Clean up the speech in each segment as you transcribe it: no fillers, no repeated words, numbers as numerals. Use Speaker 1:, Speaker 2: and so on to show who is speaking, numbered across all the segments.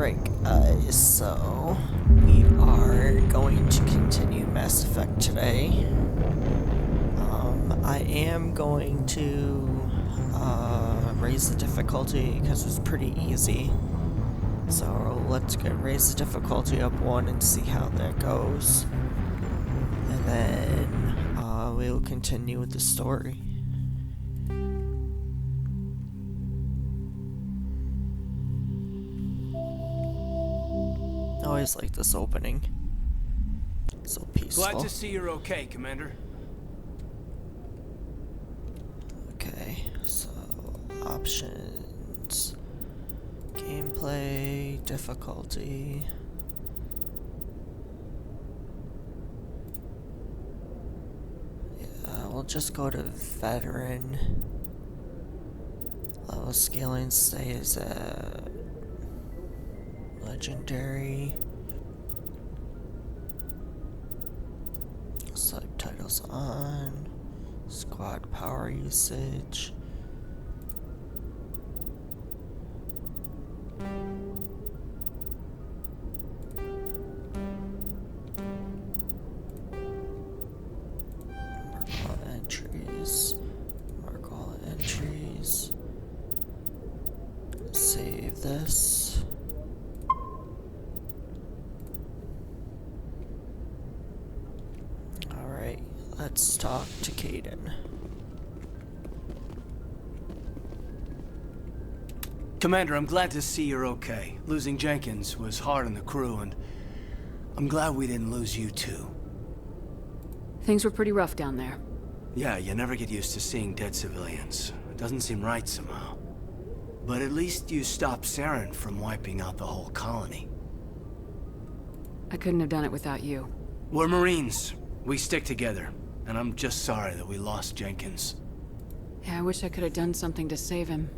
Speaker 1: Right, guys, so we are going to continue Mass Effect today. I am going to raise the difficulty because it's pretty easy. So let's raise the difficulty up 1 and see how that goes. And then we will continue with the story. I always like this opening. So peaceful.
Speaker 2: Glad to see you're okay, Commander.
Speaker 1: Okay, so options, gameplay, difficulty. Yeah, we'll just go to veteran. Level scaling stays at legendary. Subtitles on. Squad power usage. Mark all entries. Mark all entries. Save this. Alright, let's talk to Caden.
Speaker 2: Commander, I'm glad to see you're okay. Losing Jenkins was hard on the crew, and I'm glad we didn't lose you too.
Speaker 3: Things were pretty rough down there.
Speaker 2: Yeah, you never get used to seeing dead civilians. It doesn't seem right somehow. But at least you stopped Saren from wiping out the whole colony.
Speaker 3: I couldn't have done it without you.
Speaker 2: We're Marines. We stick together. And I'm just sorry that we lost Jenkins.
Speaker 3: Yeah, I wish I could have done something to save him.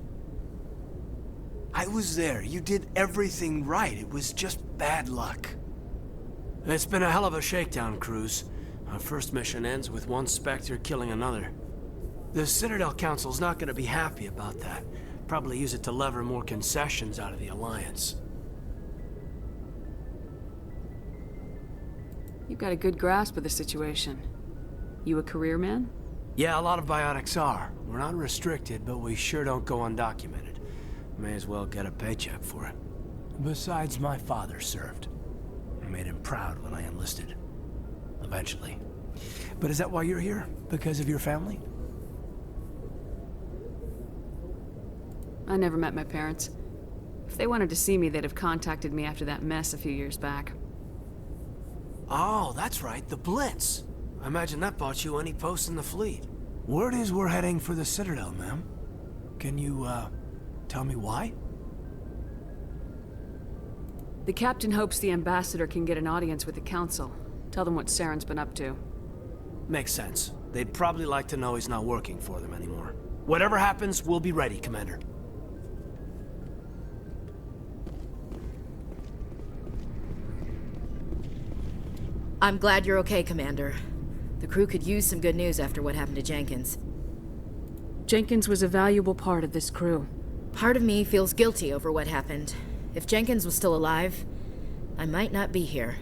Speaker 2: I was there. You did everything right. It was just bad luck. It's been a hell of a shakedown, Cruz. Our first mission ends with one specter killing another. The Citadel Council's not going to be happy about that. Probably use it to lever more concessions out of the Alliance.
Speaker 3: You've got a good grasp of the situation. You a career man?
Speaker 2: Yeah, a lot of biotics are. We're not restricted, but we sure don't go undocumented. May as well get a paycheck for it. Besides, my father served. I made him proud when I enlisted. Eventually. But is that why you're here? Because of your family?
Speaker 3: I never met my parents. If they wanted to see me, they'd have contacted me after that mess a few years back.
Speaker 2: Oh, that's right, the Blitz. I imagine that bought you any post in the fleet. Word is we're heading for the Citadel, ma'am. Can you, tell me why?
Speaker 3: The captain hopes the ambassador can get an audience with the council. Tell them what Saren's been up to.
Speaker 2: Makes sense. They'd probably like to know he's not working for them anymore. Whatever happens, we'll be ready, Commander.
Speaker 4: I'm glad you're okay, Commander. The crew could use some good news after what happened to Jenkins.
Speaker 3: Jenkins was a valuable part of this crew.
Speaker 4: Part of me feels guilty over what happened. If Jenkins was still alive, I might not be here.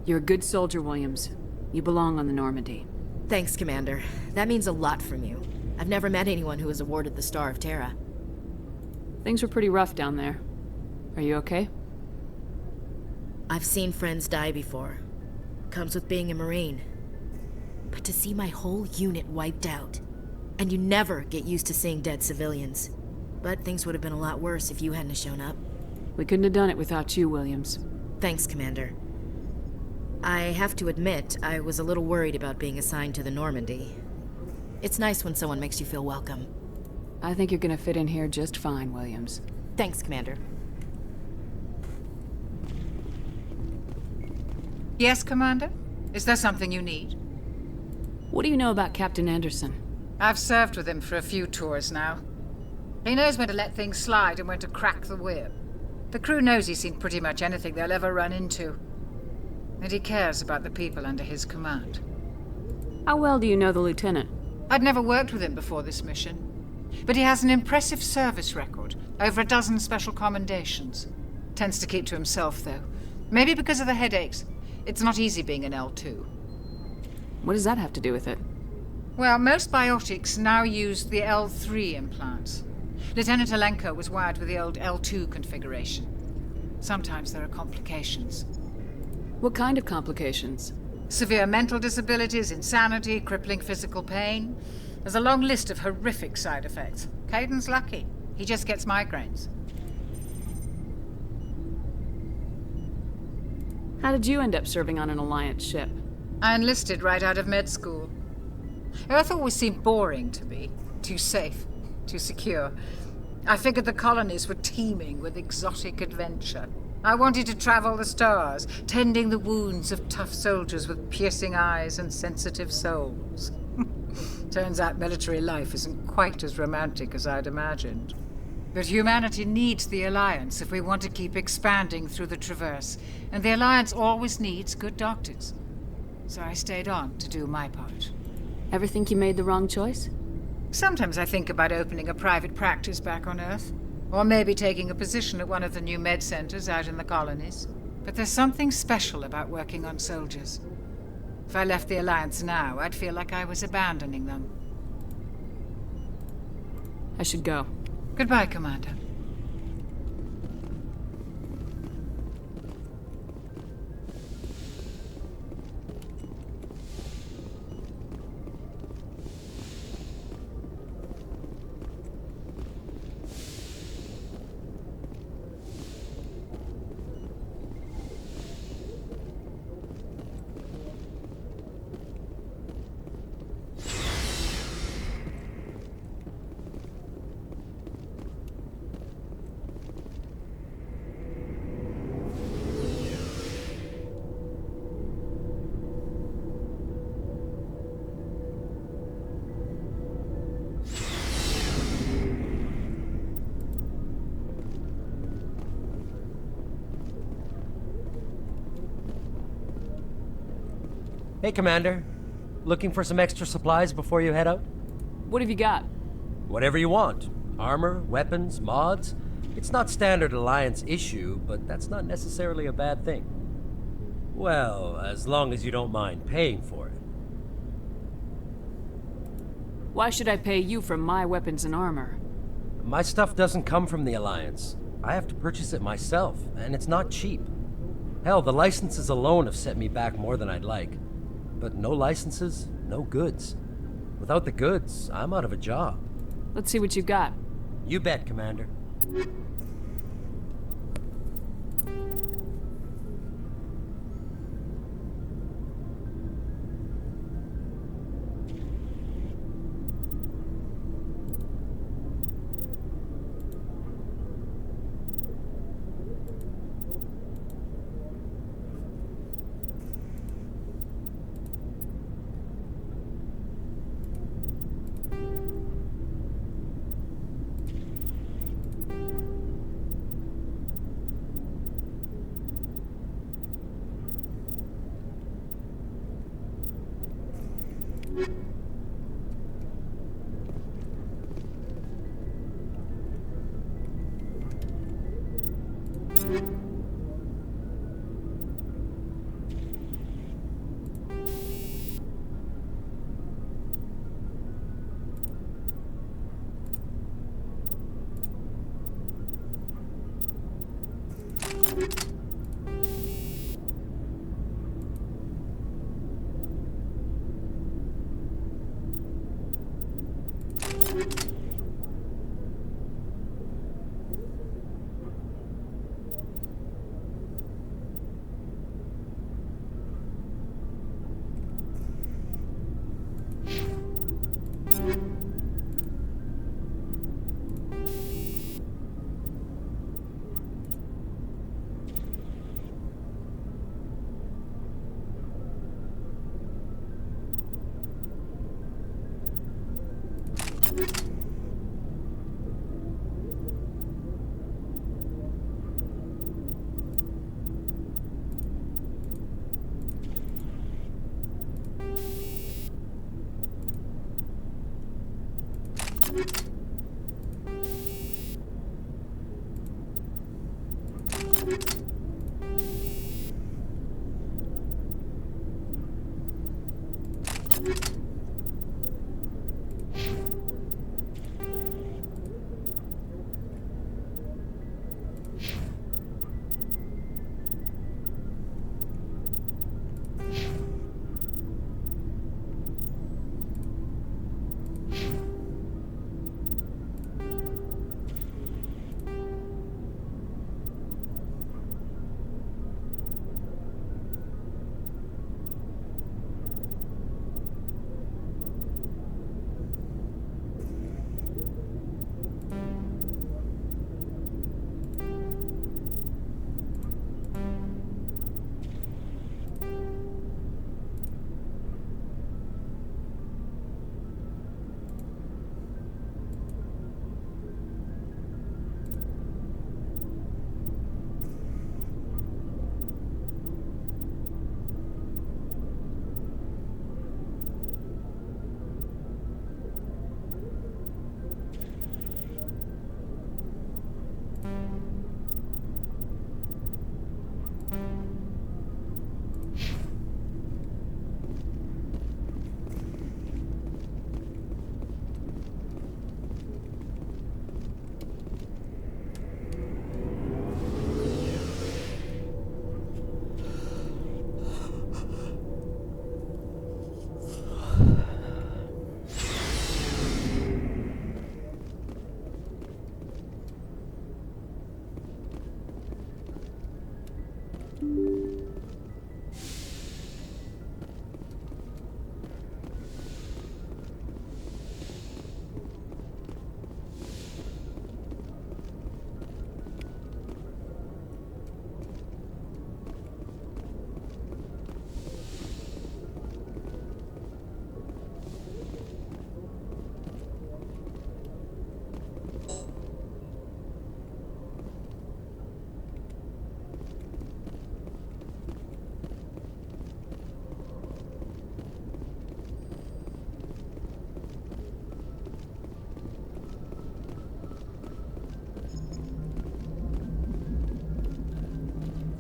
Speaker 3: You're a good soldier, Williams. You belong on the Normandy.
Speaker 4: Thanks, Commander. That means a lot from you. I've never met anyone who was awarded the Star of Terra.
Speaker 3: Things were pretty rough down there. Are you okay?
Speaker 4: I've seen friends die before. Comes with being a Marine. But to see my whole unit wiped out, and you never get used to seeing dead civilians. But things would have been a lot worse if you hadn't shown up.
Speaker 3: We couldn't have done it without you, Williams.
Speaker 4: Thanks, Commander. I have to admit, I was a little worried about being assigned to the Normandy. It's nice when someone makes you feel welcome.
Speaker 3: I think you're gonna fit in here just fine, Williams.
Speaker 4: Thanks, Commander.
Speaker 5: Yes, Commander? Is there something you need?
Speaker 3: What do you know about Captain Anderson?
Speaker 5: I've served with him for a few tours now. He knows when to let things slide and when to crack the whip. The crew knows he's seen pretty much anything they'll ever run into. And he cares about the people under his command.
Speaker 3: How well do you know the lieutenant?
Speaker 5: I'd never worked with him before this mission. But he has an impressive service record, over a dozen special commendations. Tends to keep to himself, though. Maybe because of the headaches. It's not easy being an L2.
Speaker 3: What does that have to do with it?
Speaker 5: Well, most biotics now use the L3 implants. Lieutenant Alenko was wired with the old L2 configuration. Sometimes there are complications.
Speaker 3: What kind of complications?
Speaker 5: Severe mental disabilities, insanity, crippling physical pain. There's a long list of horrific side effects. Caden's lucky. He just gets migraines.
Speaker 3: How did you end up serving on an Alliance ship?
Speaker 5: I enlisted right out of med school. Earth always seemed boring to me. Too safe, too secure. I figured the colonies were teeming with exotic adventure. I wanted to travel the stars, tending the wounds of tough soldiers with piercing eyes and sensitive souls. Turns out military life isn't quite as romantic as I'd imagined. But humanity needs the Alliance if we want to keep expanding through the Traverse, and the Alliance always needs good doctors. So I stayed on to do my part.
Speaker 3: Ever think you made the wrong choice?
Speaker 5: Sometimes I think about opening a private practice back on Earth, or maybe taking a position at one of the new med centers out in the colonies. But there's something special about working on soldiers. If I left the Alliance now, I'd feel like I was abandoning them.
Speaker 3: I should go.
Speaker 5: Goodbye, Commander.
Speaker 6: Hey, Commander. Looking for some extra supplies before you head out?
Speaker 3: What have you got?
Speaker 6: Whatever you want. Armor, weapons, mods. It's not standard Alliance issue, but that's not necessarily a bad thing. Well, as long as you don't mind paying for it.
Speaker 3: Why should I pay you for my weapons and armor?
Speaker 6: My stuff doesn't come from the Alliance. I have to purchase it myself, and it's not cheap. Hell, the licenses alone have set me back more than I'd like. But no licenses, no goods. Without the goods, I'm out of a job.
Speaker 3: Let's see what you've got.
Speaker 6: You bet, Commander.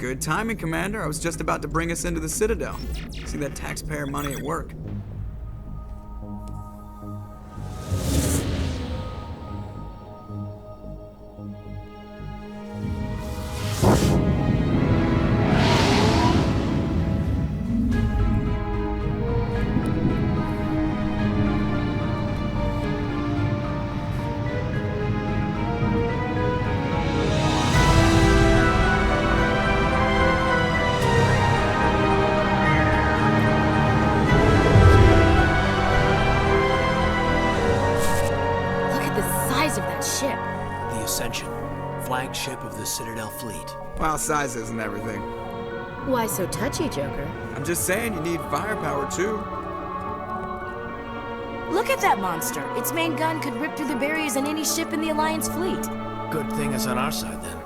Speaker 7: Good timing, Commander. I was just about to bring us into the Citadel. See that taxpayer money at work.
Speaker 2: Flagship of the Citadel fleet.
Speaker 7: Well, size isn't everything.
Speaker 4: Why so touchy, Joker?
Speaker 7: I'm just saying you need firepower too.
Speaker 8: Look at that monster. Its main gun could rip through the barriers in any ship in the Alliance fleet.
Speaker 2: Good thing it's on our side then.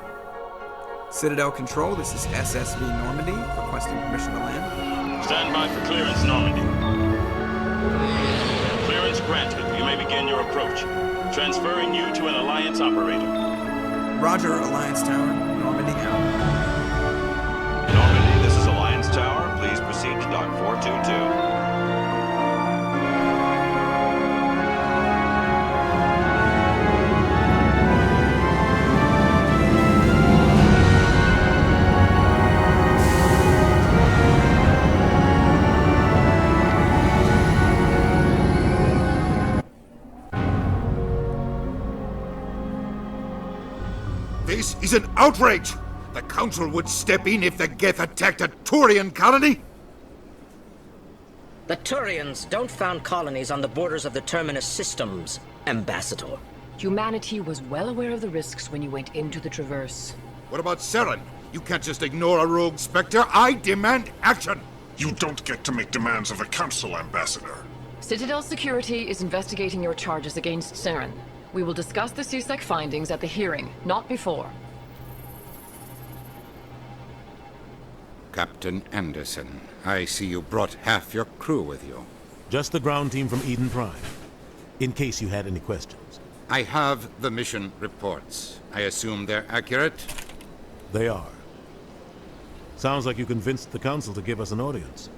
Speaker 7: Citadel Control, this is SSV Normandy, requesting permission to land.
Speaker 9: Stand by for clearance, Normandy. Clearance granted. You may begin your approach. Transferring you to an Alliance operator.
Speaker 7: Roger, Alliance Tower. Normandy out.
Speaker 9: Normandy, this is Alliance Tower. Please proceed to Dock 422.
Speaker 10: This is an outrage! The Council would step in if the Geth attacked a Turian colony?
Speaker 11: The Turians don't found colonies on the borders of the Terminus systems, Ambassador.
Speaker 12: Humanity was well aware of the risks when you went into the Traverse.
Speaker 10: What about Saren? You can't just ignore a rogue Spectre. I demand action!
Speaker 13: You don't get to make demands of the Council, Ambassador.
Speaker 12: Citadel Security is investigating your charges against Saren. We will discuss the CSEC findings at the hearing, not before.
Speaker 10: Captain Anderson, I see you brought half your crew with you.
Speaker 14: Just the ground team from Eden Prime, in case you had any questions.
Speaker 10: I have the mission reports. I assume they're accurate?
Speaker 14: They are. Sounds like you convinced the Council to give us an audience.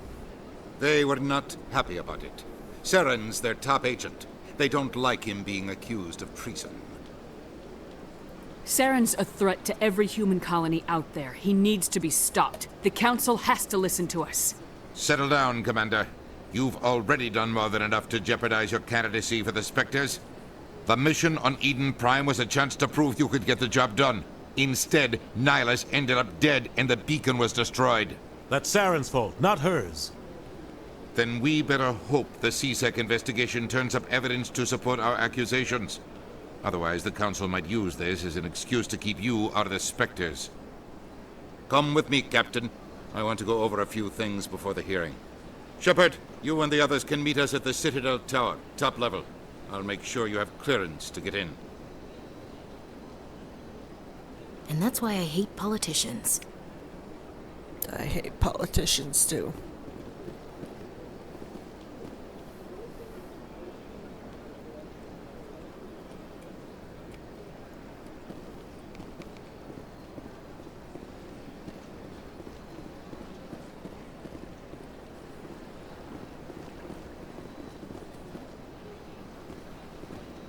Speaker 10: They were not happy about it. Saren's their top agent. They don't like him being accused of treason.
Speaker 3: Saren's a threat to every human colony out there. He needs to be stopped. The Council has to listen to us.
Speaker 10: Settle down, Commander. You've already done more than enough to jeopardize your candidacy for the Spectres. The mission on Eden Prime was a chance to prove you could get the job done. Instead, Nihilus ended up dead and the beacon was destroyed.
Speaker 14: That's Saren's fault, not hers.
Speaker 10: Then we better hope the CSEC investigation turns up evidence to support our accusations. Otherwise, the Council might use this as an excuse to keep you out of the Spectres. Come with me, Captain. I want to go over a few things before the hearing. Shepard, you and the others can meet us at the Citadel Tower, top level. I'll make sure you have clearance to get in.
Speaker 8: And that's why I hate politicians.
Speaker 1: I hate politicians too.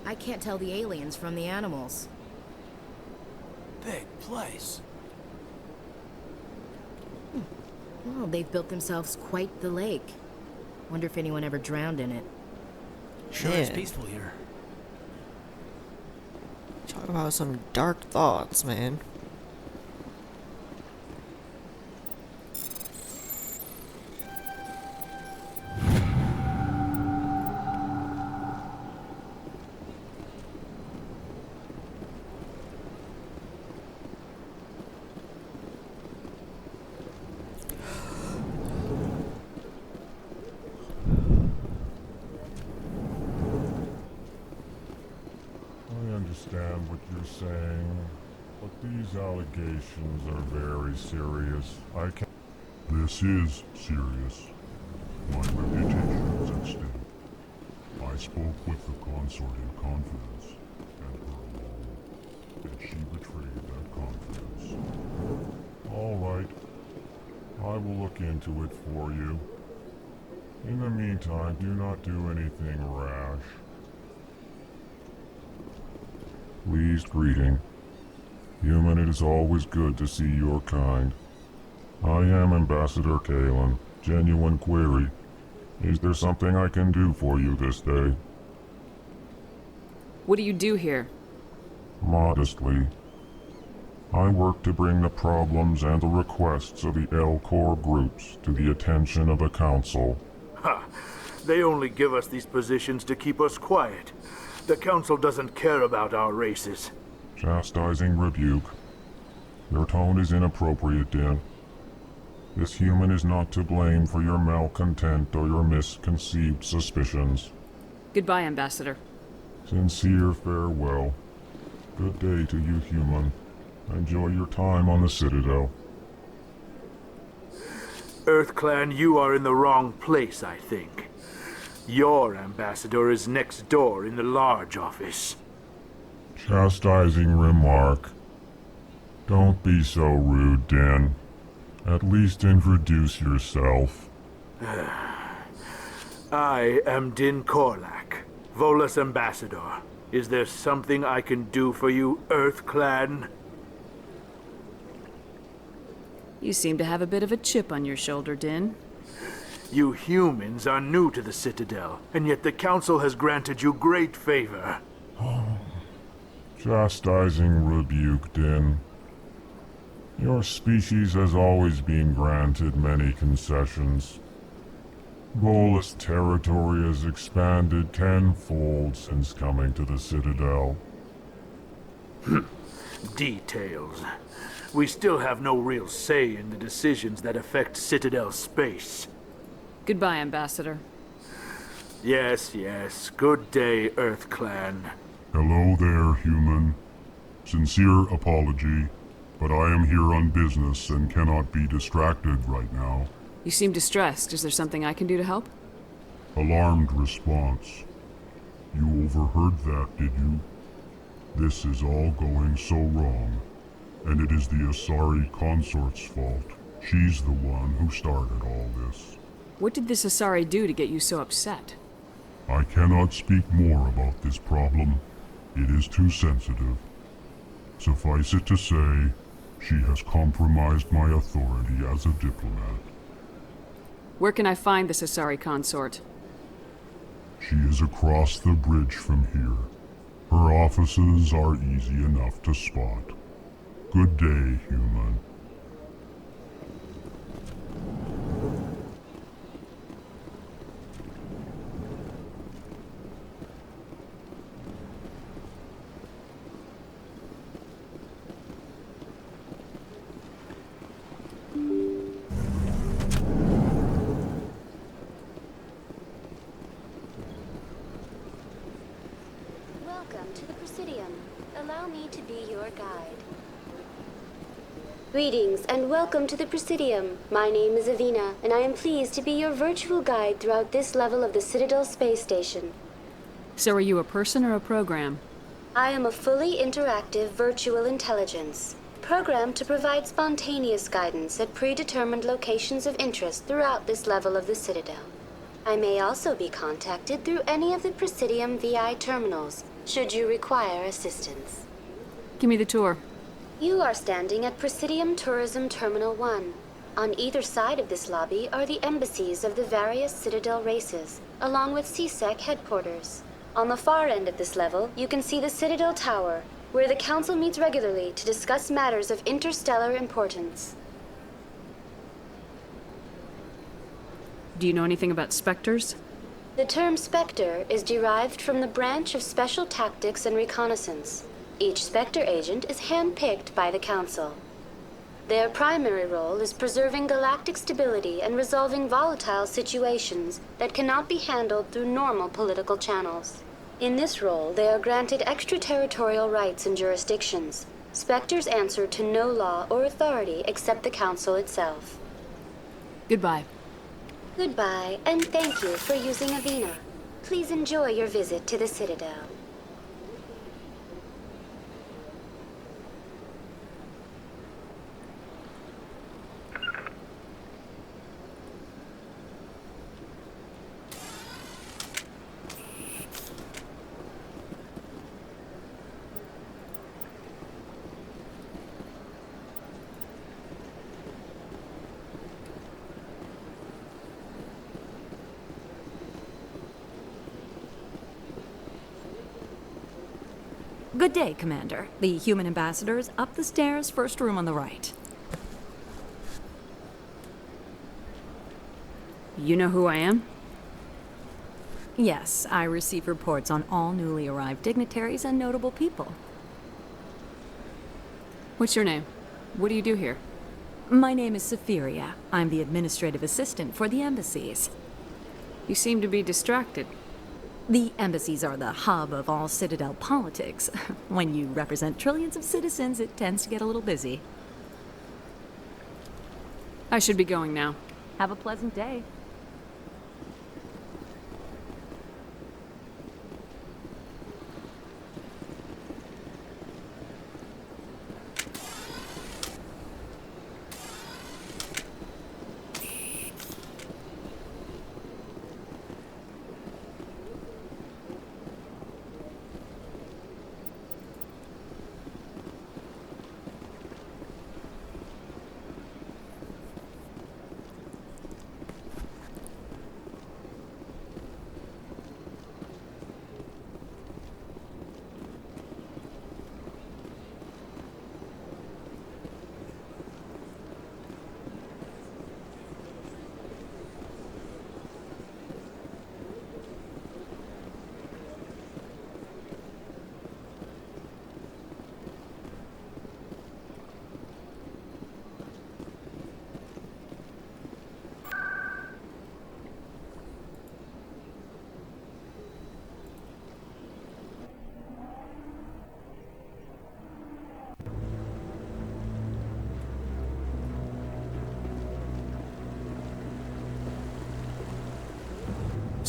Speaker 8: I can't tell the aliens from the animals.
Speaker 2: Big place.
Speaker 8: Well, they've built themselves quite the lake. Wonder if anyone ever drowned in it.
Speaker 2: Sure is peaceful here.
Speaker 1: Talk about some dark thoughts, man.
Speaker 13: I understand what you're saying, but these allegations are very serious. I can't... This is serious. My reputation is at stake. I spoke with the consort in confidence, and her alone, and she betrayed that confidence. All right, into it for you. In the meantime, do not do anything rash. Pleased greeting. Human, it is always good to see your kind. I am Ambassador Kalen. Genuine query. Is there something I can do for you this day?
Speaker 3: What do you do here?
Speaker 13: Modestly. I work to bring the problems and the requests of the L-Corps groups to the attention of the Council.
Speaker 15: Ha! They only give us these positions to keep us quiet. The Council doesn't care about our races.
Speaker 13: Chastising rebuke. Your tone is inappropriate, Din. This human is not to blame for your malcontent or your misconceived suspicions.
Speaker 3: Goodbye, Ambassador.
Speaker 13: Sincere farewell. Good day to you, human. Enjoy your time on the Citadel.
Speaker 15: EarthClan, you are in the wrong place, I think. Your ambassador is next door in the large office.
Speaker 13: Chastising remark. Don't be so rude, Din. At least introduce yourself.
Speaker 15: I am Din Korlak, Volus ambassador. Is there something I can do for you, EarthClan?
Speaker 3: You seem to have a bit of a chip on your shoulder, Din.
Speaker 15: You humans are new to the Citadel, and yet the Council has granted you great favor.
Speaker 13: Chastising rebuke, Din. Your species has always been granted many concessions. Volus territory has expanded tenfold since coming to the Citadel.
Speaker 15: Details. We still have no real say in the decisions that affect Citadel space.
Speaker 3: Goodbye, Ambassador.
Speaker 15: Yes, yes. Good day, EarthClan.
Speaker 13: Hello there, human. Sincere apology, but I am here on business and cannot be distracted right now.
Speaker 3: You seem distressed. Is there something I can do to help?
Speaker 13: Alarmed response. You overheard that, did you? This is all going so wrong, and it is the Asari consort's fault. She's the one who started all this.
Speaker 3: What did this Asari do to get you so upset?
Speaker 13: I cannot speak more about this problem. It is too sensitive. Suffice it to say, she has compromised my authority as a diplomat.
Speaker 3: Where can I find this Asari consort?
Speaker 13: She is across the bridge from here. Her offices are easy enough to spot. Good day, human.
Speaker 16: Welcome to the Presidium. Allow me to be your guide. Greetings and welcome to the Presidium. My name is Avina, and I am pleased to be your virtual guide throughout this level of the Citadel space station.
Speaker 3: So are you a person or a program?
Speaker 16: I am a fully interactive virtual intelligence, programmed to provide spontaneous guidance at predetermined locations of interest throughout this level of the Citadel. I may also be contacted through any of the Presidium VI terminals, should you require assistance.
Speaker 3: Give me the tour.
Speaker 16: You are standing at Presidium Tourism Terminal 1. On either side of this lobby are the embassies of the various Citadel races, along with CSEC headquarters. On the far end of this level, you can see the Citadel Tower, where the Council meets regularly to discuss matters of interstellar importance.
Speaker 3: Do you know anything about specters?
Speaker 16: The term specter is derived from the branch of Special Tactics and Reconnaissance. Each specter agent is handpicked by the Council. Their primary role is preserving galactic stability and resolving volatile situations that cannot be handled through normal political channels. In this role, they are granted extraterritorial rights and jurisdictions. Specters answer to no law or authority except the Council itself.
Speaker 3: Goodbye.
Speaker 16: Goodbye, and thank you for using Avina. Please enjoy your visit to the Citadel.
Speaker 17: Good day, Commander. The human ambassador is up the stairs, first room on the right.
Speaker 3: You know who I am?
Speaker 17: Yes, I receive reports on all newly arrived dignitaries and notable people.
Speaker 3: What's your name? What do you do here?
Speaker 17: My name is Safiria. I'm the administrative assistant for the embassies.
Speaker 3: You seem to be distracted.
Speaker 17: The embassies are the hub of all Citadel politics. When you represent trillions of citizens, it tends to get a little busy.
Speaker 3: I should be going now.
Speaker 17: Have a pleasant day.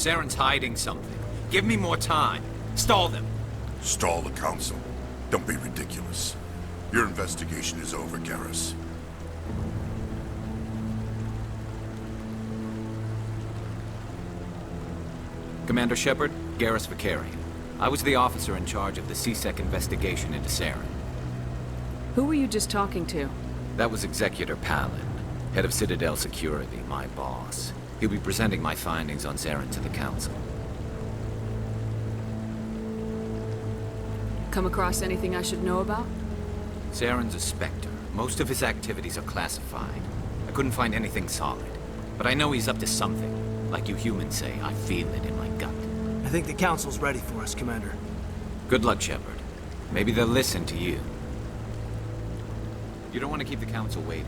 Speaker 18: Saren's hiding something. Give me more time. Stall them.
Speaker 19: Stall the council? Don't be ridiculous. Your investigation is over, Garrus.
Speaker 18: Commander Shepard, Garrus Vicarian. I was the officer in charge of the CSEC investigation into Saren.
Speaker 3: Who were you just talking to?
Speaker 18: That was Executor Palin, head of Citadel Security, my boss. He'll be presenting my findings on Saren to the Council.
Speaker 3: Come across anything I should know about?
Speaker 18: Saren's a specter. Most of his activities are classified. I couldn't find anything solid. But I know he's up to something. Like you humans say, I feel it in my gut.
Speaker 2: I think the Council's ready for us, Commander.
Speaker 18: Good luck, Shepard. Maybe they'll listen to you. You don't want to keep the Council waiting.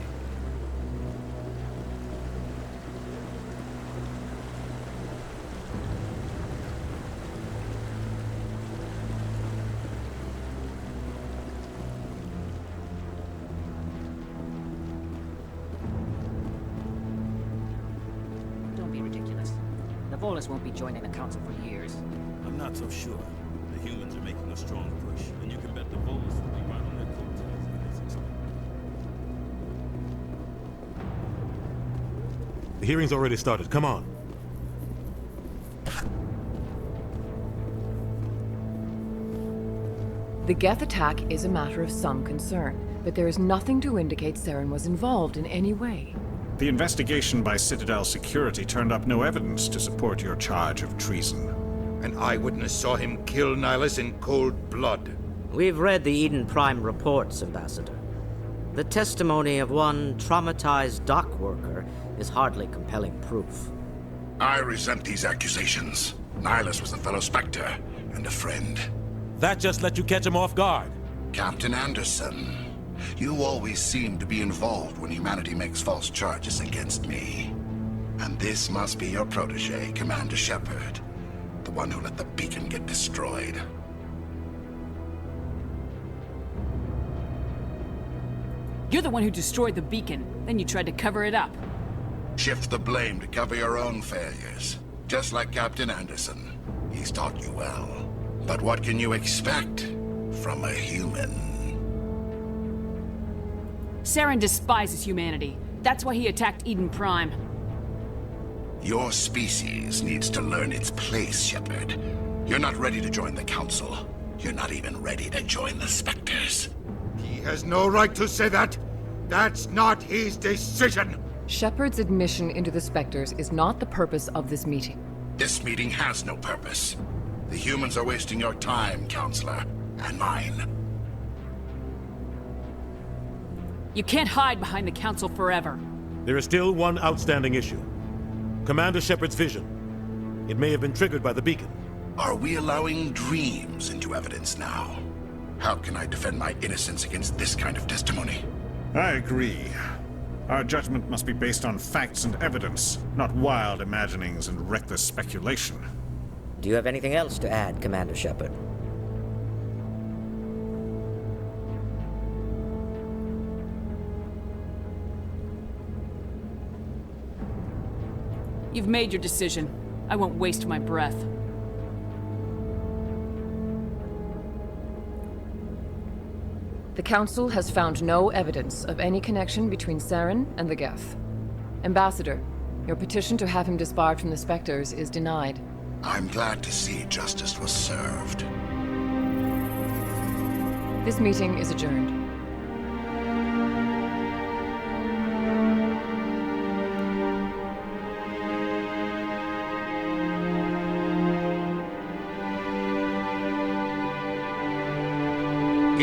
Speaker 11: Won't be joining the council for years.
Speaker 9: I'm not so sure. The humans are making a strong push, and you can bet the Voles will be right on their coattails.
Speaker 14: The hearing's already started. Come on.
Speaker 12: The Geth attack is a matter of some concern, but there is nothing to indicate Saren was involved in any way.
Speaker 20: The investigation by Citadel Security turned up no evidence to support your charge of treason.
Speaker 10: An eyewitness saw him kill Nihilus in cold blood.
Speaker 11: We've read the Eden Prime reports, Ambassador. The testimony of one traumatized dock worker is hardly compelling proof.
Speaker 19: I resent these accusations. Nihilus was a fellow Spectre and a friend.
Speaker 14: That just let you catch him off guard.
Speaker 19: Captain Anderson, you always seem to be involved when humanity makes false charges against me. And this must be your protege, Commander Shepard. The one who let the beacon get destroyed.
Speaker 3: You're the one who destroyed the beacon, then you tried to cover it up.
Speaker 19: Shift the blame to cover your own failures. Just like Captain Anderson. He's taught you well. But what can you expect from a human?
Speaker 3: Saren despises humanity. That's why he attacked Eden Prime.
Speaker 19: Your species needs to learn its place, Shepard. You're not ready to join the Council. You're not even ready to join the Spectres.
Speaker 10: He has no right to say that. That's not his decision.
Speaker 12: Shepard's admission into the Spectres is not the purpose of this meeting.
Speaker 19: This meeting has no purpose. The humans are wasting your time, Counselor. and mine.
Speaker 3: You can't hide behind the Council forever.
Speaker 14: There is still one outstanding issue. Commander Shepard's vision. It may have been triggered by the beacon.
Speaker 19: Are we allowing dreams into evidence now? How can I defend my innocence against this kind of testimony?
Speaker 20: I agree. Our judgment must be based on facts and evidence, not wild imaginings and reckless speculation.
Speaker 11: Do you have anything else to add, Commander Shepard?
Speaker 3: You've made your decision. I won't waste my breath.
Speaker 12: The Council has found no evidence of any connection between Saren and the Geth. Ambassador, your petition to have him disbarred from the Spectres is denied.
Speaker 19: I'm glad to see justice was served.
Speaker 12: This meeting is adjourned.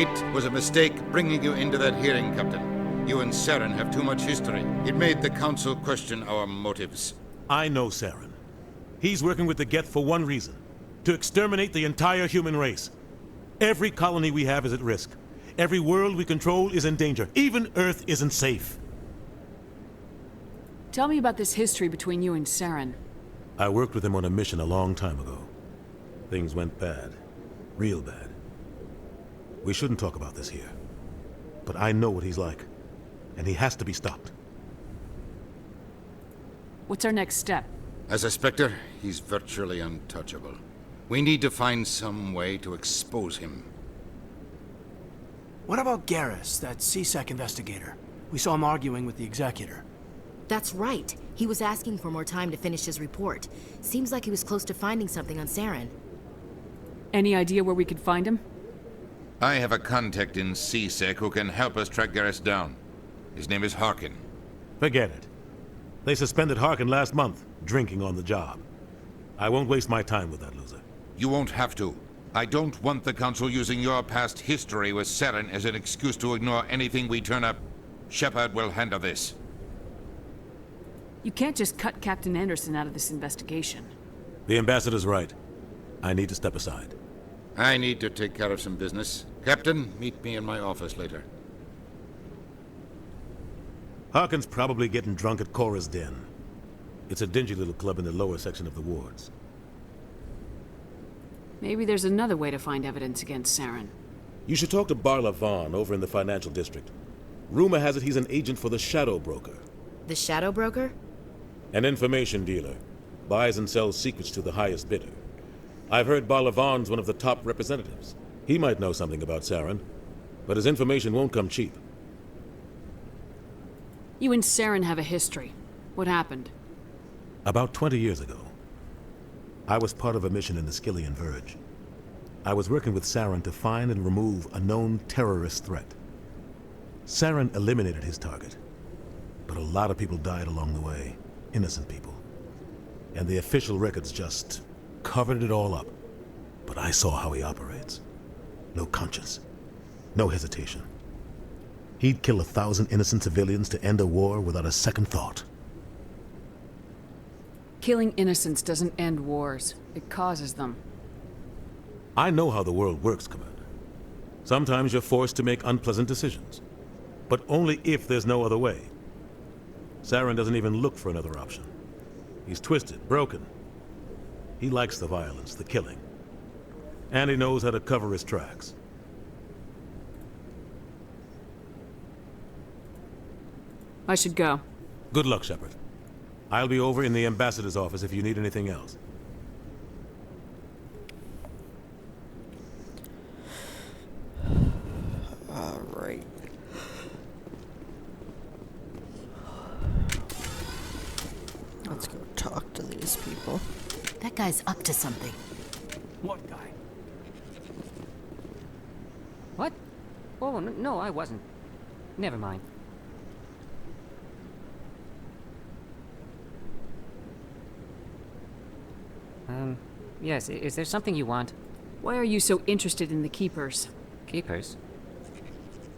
Speaker 10: It was a mistake bringing you into that hearing, Captain. You and Saren have too much history. It made the Council question our motives.
Speaker 14: I know Saren. He's working with the Geth for one reason. To exterminate the entire human race. Every colony we have is at risk. Every world we control is in danger. Even Earth isn't safe.
Speaker 3: Tell me about this history between you and Saren.
Speaker 14: I worked with him on a mission a long time ago. Things went bad. Real bad. We shouldn't talk about this here. But I know what he's like. And he has to be stopped.
Speaker 3: What's our next step?
Speaker 10: As a Spectre, he's virtually untouchable. We need to find some way to expose him.
Speaker 2: What about Garrus, that CSEC investigator? We saw him arguing with the Executor.
Speaker 4: That's right. He was asking for more time to finish his report. Seems like he was close to finding something on Saren.
Speaker 3: Any idea where we could find him?
Speaker 10: I have a contact in CSEC who can help us track Garrus down. His name is Harkin.
Speaker 14: Forget it. They suspended Harkin last month, drinking on the job. I won't waste my time with that loser.
Speaker 10: You won't have to. I don't want the Council using your past history with Saren as an excuse to ignore anything we turn up. Shepard will handle this.
Speaker 3: You can't just cut Captain Anderson out of this investigation.
Speaker 14: The Ambassador's right. I need to step aside.
Speaker 10: I need to take care of some business. Captain, meet me in my office later.
Speaker 14: Harkin's probably getting drunk at Cora's Den. It's a dingy little club in the lower section of the wards.
Speaker 3: Maybe there's another way to find evidence against Saren.
Speaker 14: You should talk to Barla Vaughn over in the financial district. Rumor has it he's an agent for the Shadow Broker.
Speaker 4: The Shadow Broker?
Speaker 14: An information dealer. Buys and sells secrets to the highest bidder. I've heard Barla Vaughn's one of the top representatives. He might know something about Saren, but his information won't come cheap.
Speaker 3: You and Saren have a history. What happened?
Speaker 14: About 20 years ago, I was part of a mission in the Skillian Verge. I was working with Saren to find and remove a known terrorist threat. Saren eliminated his target, but a lot of people died along the way, innocent people. And the official records just covered it all up. But I saw how he operates. No conscience, no hesitation. He'd kill 1,000 innocent civilians to end a war without a second thought.
Speaker 3: Killing innocents doesn't end wars. It causes them.
Speaker 14: I know how the world works, Commander. Sometimes you're forced to make unpleasant decisions, but only if there's no other way. Saren doesn't even look for another option. He's twisted, broken. He likes the violence, the killing. And he knows how to cover his tracks.
Speaker 3: I should go.
Speaker 14: Good luck, Shepard. I'll be over in the Ambassador's office if you need anything else.
Speaker 1: Alright. Let's go talk to these people.
Speaker 4: That guy's up to something.
Speaker 2: What guy?
Speaker 21: What? Oh, no, I wasn't. Never mind. Yes, is there something you want?
Speaker 3: Why are you so interested in the Keepers?
Speaker 21: Keepers?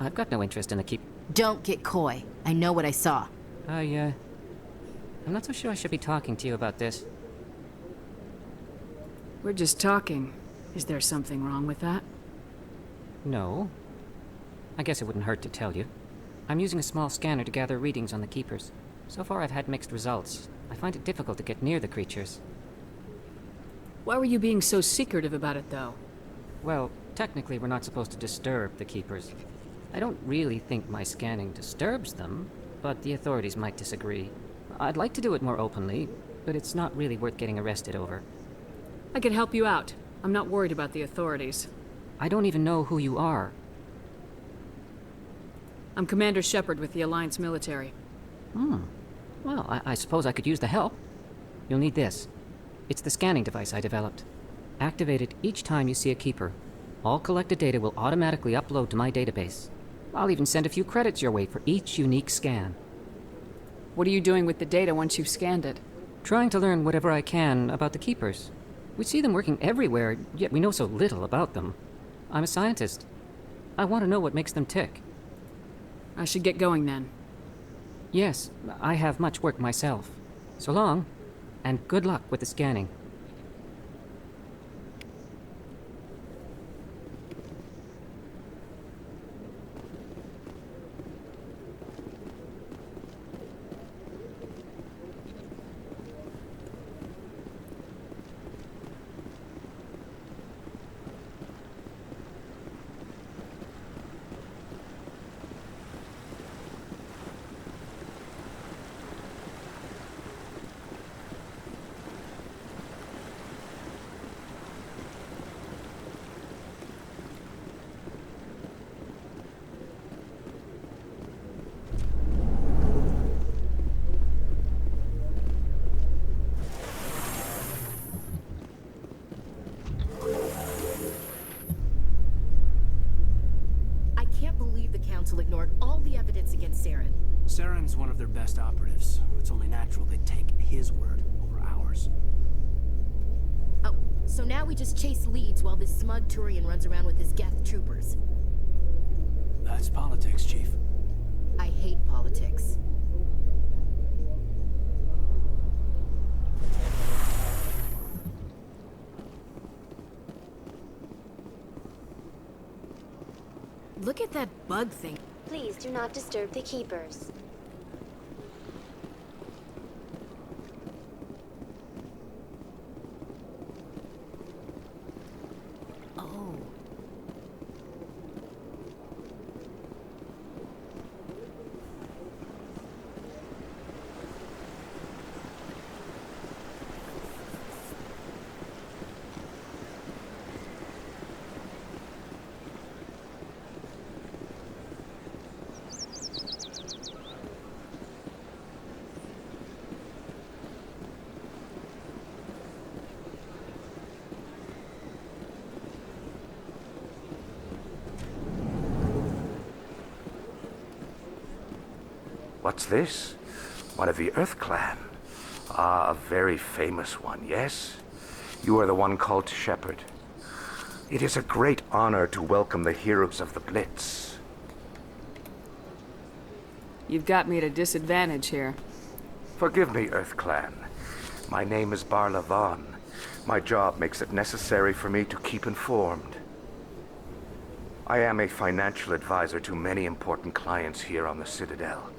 Speaker 21: I've got no interest in the
Speaker 8: Don't get coy. I know what I saw.
Speaker 21: I'm not so sure I should be talking to you about this.
Speaker 3: We're just talking. Is there something wrong with that?
Speaker 21: No. I guess it wouldn't hurt to tell you. I'm using a small scanner to gather readings on the Keepers. So far I've had mixed results. I find it difficult to get near the creatures.
Speaker 3: Why were you being so secretive about it, though?
Speaker 21: Well, technically we're not supposed to disturb the Keepers. I don't really think my scanning disturbs them, but the authorities might disagree. I'd like to do it more openly, but it's not really worth getting arrested over.
Speaker 3: I can help you out. I'm not worried about the authorities.
Speaker 21: I don't even know who you are.
Speaker 3: I'm Commander Shepard with the Alliance military.
Speaker 21: Well, I suppose I could use the help. You'll need this. It's the scanning device I developed. Activate it each time you see a Keeper. All collected data will automatically upload to my database. I'll even send a few credits your way for each unique scan.
Speaker 3: What are you doing with the data once you've scanned it?
Speaker 21: Trying to learn whatever I can about the Keepers. We see them working everywhere, yet we know so little about them. I'm a scientist. I want to know what makes them tick.
Speaker 3: I should get going then.
Speaker 21: Yes, I have much work myself. So long, and good luck with the scanning.
Speaker 4: Ignored all the evidence against Saren.
Speaker 2: Saren's one of their best operatives. It's only natural they'd take his word over ours.
Speaker 4: Oh, so now we just chase leads while this smug Turian runs around with his Geth troopers.
Speaker 2: That's politics, Chief.
Speaker 4: I hate politics. Look at that bug thing.
Speaker 16: Please do not disturb the Keepers.
Speaker 4: Oh.
Speaker 5: What's this? One of the Earth Clan. Ah, a very famous one, yes? You are the one called Shepard. It is a great honor to welcome the heroes of the Blitz.
Speaker 3: You've got me at a disadvantage here.
Speaker 5: Forgive me, Earth Clan. My name is Barla Vaughn. My job makes it necessary for me to keep informed. I am a financial advisor to many important clients here on the Citadel.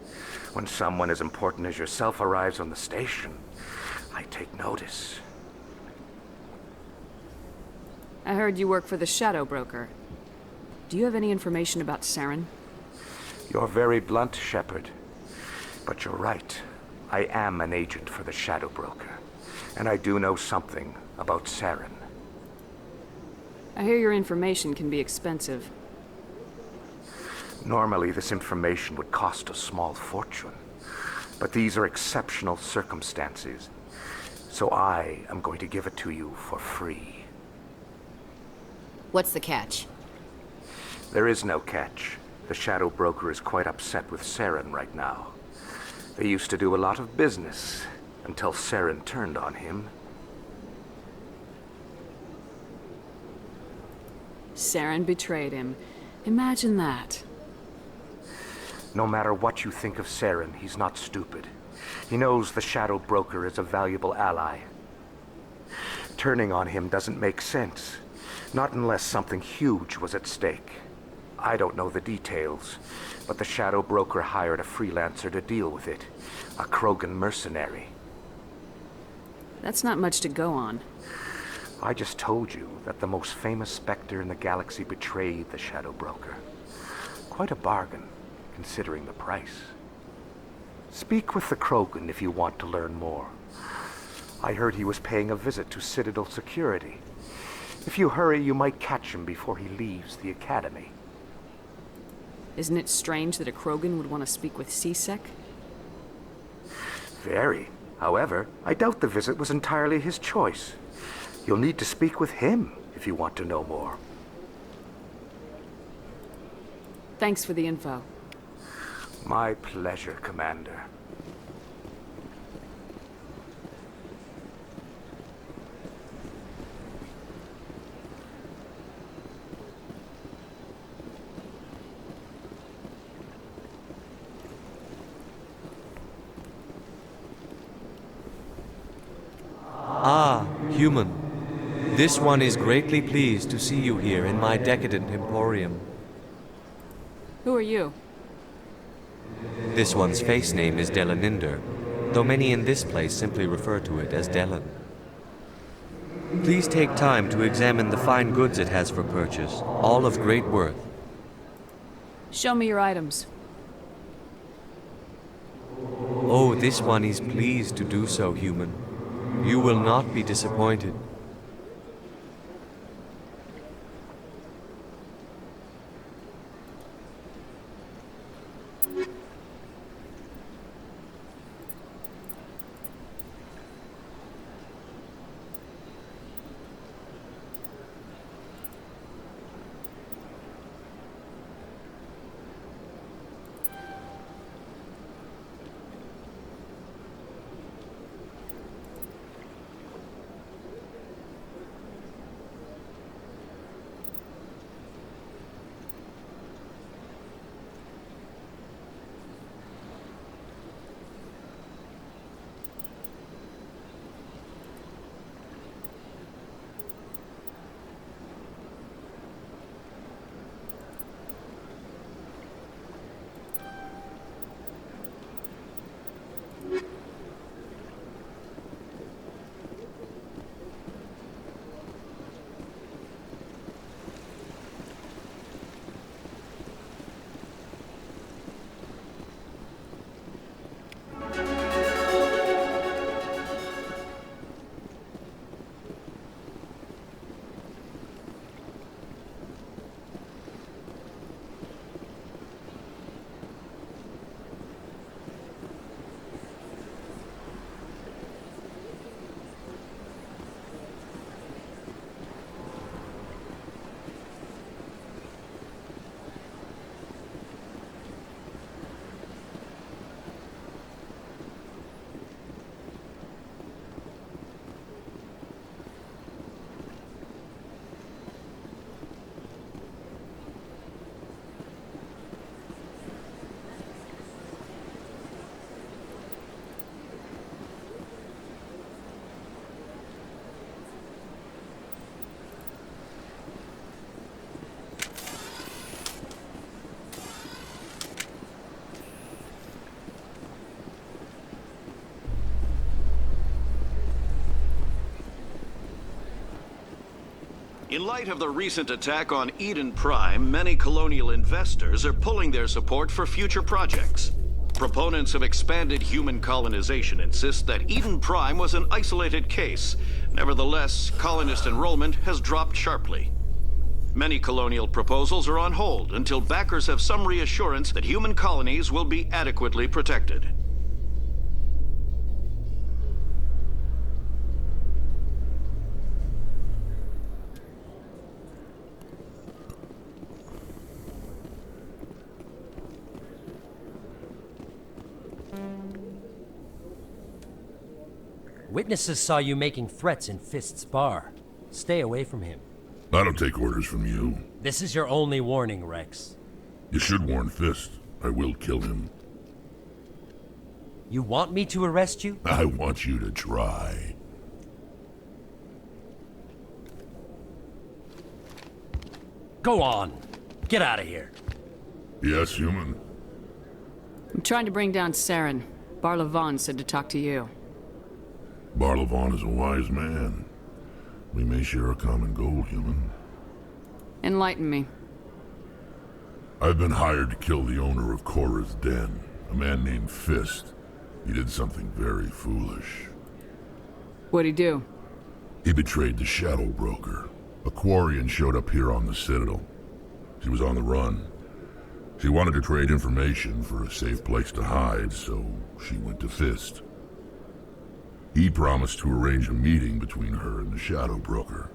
Speaker 5: When someone as important as yourself arrives on the station, I take notice.
Speaker 3: I heard you work for the Shadow Broker. Do you have any information about Saren?
Speaker 5: You're very blunt, Shepard. But you're right. I am an agent for the Shadow Broker. And I do know something about Saren.
Speaker 3: I hear your information can be expensive.
Speaker 5: Normally, this information would cost a small fortune. But these are exceptional circumstances. So I am going to give it to you for free.
Speaker 8: What's the catch?
Speaker 5: There is no catch. The Shadow Broker is quite upset with Saren right now. They used to do a lot of business until Saren turned on him.
Speaker 3: Saren betrayed him. Imagine that.
Speaker 5: No matter what you think of Saren, he's not stupid. He knows the Shadow Broker is a valuable ally. Turning on him doesn't make sense. Not unless something huge was at stake. I don't know the details, but the Shadow Broker hired a freelancer to deal with it. A Krogan mercenary.
Speaker 3: That's not much to go on.
Speaker 5: I just told you that the most famous specter in the galaxy betrayed the Shadow Broker. Quite a bargain, considering the price. Speak with the Krogan if you want to learn more. I heard he was paying a visit to Citadel security. If you hurry, you might catch him before he leaves the Academy.
Speaker 3: Isn't it strange that a Krogan would want to speak with C-Sec?
Speaker 5: Very. However, I doubt the visit was entirely his choice. You'll need to speak with him if you want to know more.
Speaker 3: Thanks for the info.
Speaker 5: My pleasure, Commander.
Speaker 6: Ah, human. This one is greatly pleased to see you here in my decadent emporium.
Speaker 3: Who are you?
Speaker 6: This one's face name is Delaninder, though many in this place simply refer to it as Delan. Please take time to examine the fine goods it has for purchase, all of great worth.
Speaker 3: Show me your items.
Speaker 6: Oh, this one is pleased to do so, human. You will not be disappointed.
Speaker 22: In light of the recent attack on Eden Prime, many colonial investors are pulling their support for future projects. Proponents of expanded human colonization insist that Eden Prime was an isolated case. Nevertheless, colonist enrollment has dropped sharply. Many colonial proposals are on hold until backers have some reassurance that human colonies will be adequately protected.
Speaker 23: Witnesses saw you making threats in Fist's bar. Stay away from him.
Speaker 13: I don't take orders from you.
Speaker 7: This is your only warning, Rex.
Speaker 13: You should warn Fist. I will kill him.
Speaker 7: You want me to arrest you?
Speaker 13: I want you to try.
Speaker 7: Go on. Get out of here.
Speaker 13: Yes, human.
Speaker 3: I'm trying to bring down Saren. Barla Vaughn said to talk to you.
Speaker 13: Barla Vaughn is a wise man. We may share a common goal, human.
Speaker 3: Enlighten me.
Speaker 13: I've been hired to kill the owner of Cora's Den, a man named Fist. He did something very foolish.
Speaker 3: What'd he do?
Speaker 13: He betrayed the Shadow Broker. A Quarian showed up here on the Citadel. She was on the run. She wanted to trade information for a safe place to hide, so she went to Fist. He promised to arrange a meeting between her and the Shadow Broker.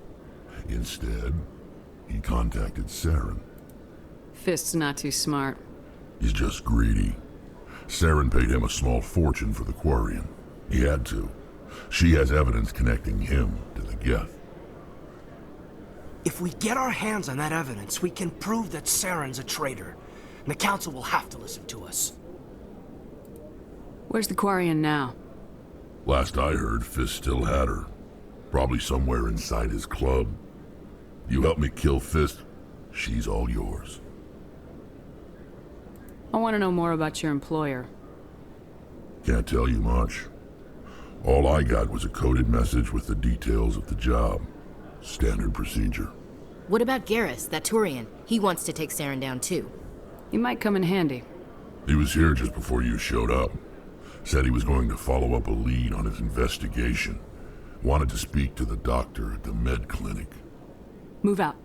Speaker 13: Instead, he contacted Saren.
Speaker 3: Fist's not too smart.
Speaker 13: He's just greedy. Saren paid him a small fortune for the Quarian. He had to. She has evidence connecting him to the Geth.
Speaker 2: If we get our hands on that evidence, we can prove that Saren's a traitor. And the Council will have to listen to us.
Speaker 3: Where's the Quarian now?
Speaker 13: Last I heard, Fist still had her. Probably somewhere inside his club. You help me kill Fist, she's all yours.
Speaker 3: I want to know more about your employer.
Speaker 13: Can't tell you much. All I got was a coded message with the details of the job. Standard procedure.
Speaker 8: What about Garrus, that Turian? He wants to take Saren down too.
Speaker 3: He might come in handy.
Speaker 13: He was here just before you showed up. Said he was going to follow up a lead on his investigation. Wanted to speak to the doctor at the med clinic.
Speaker 3: Move out.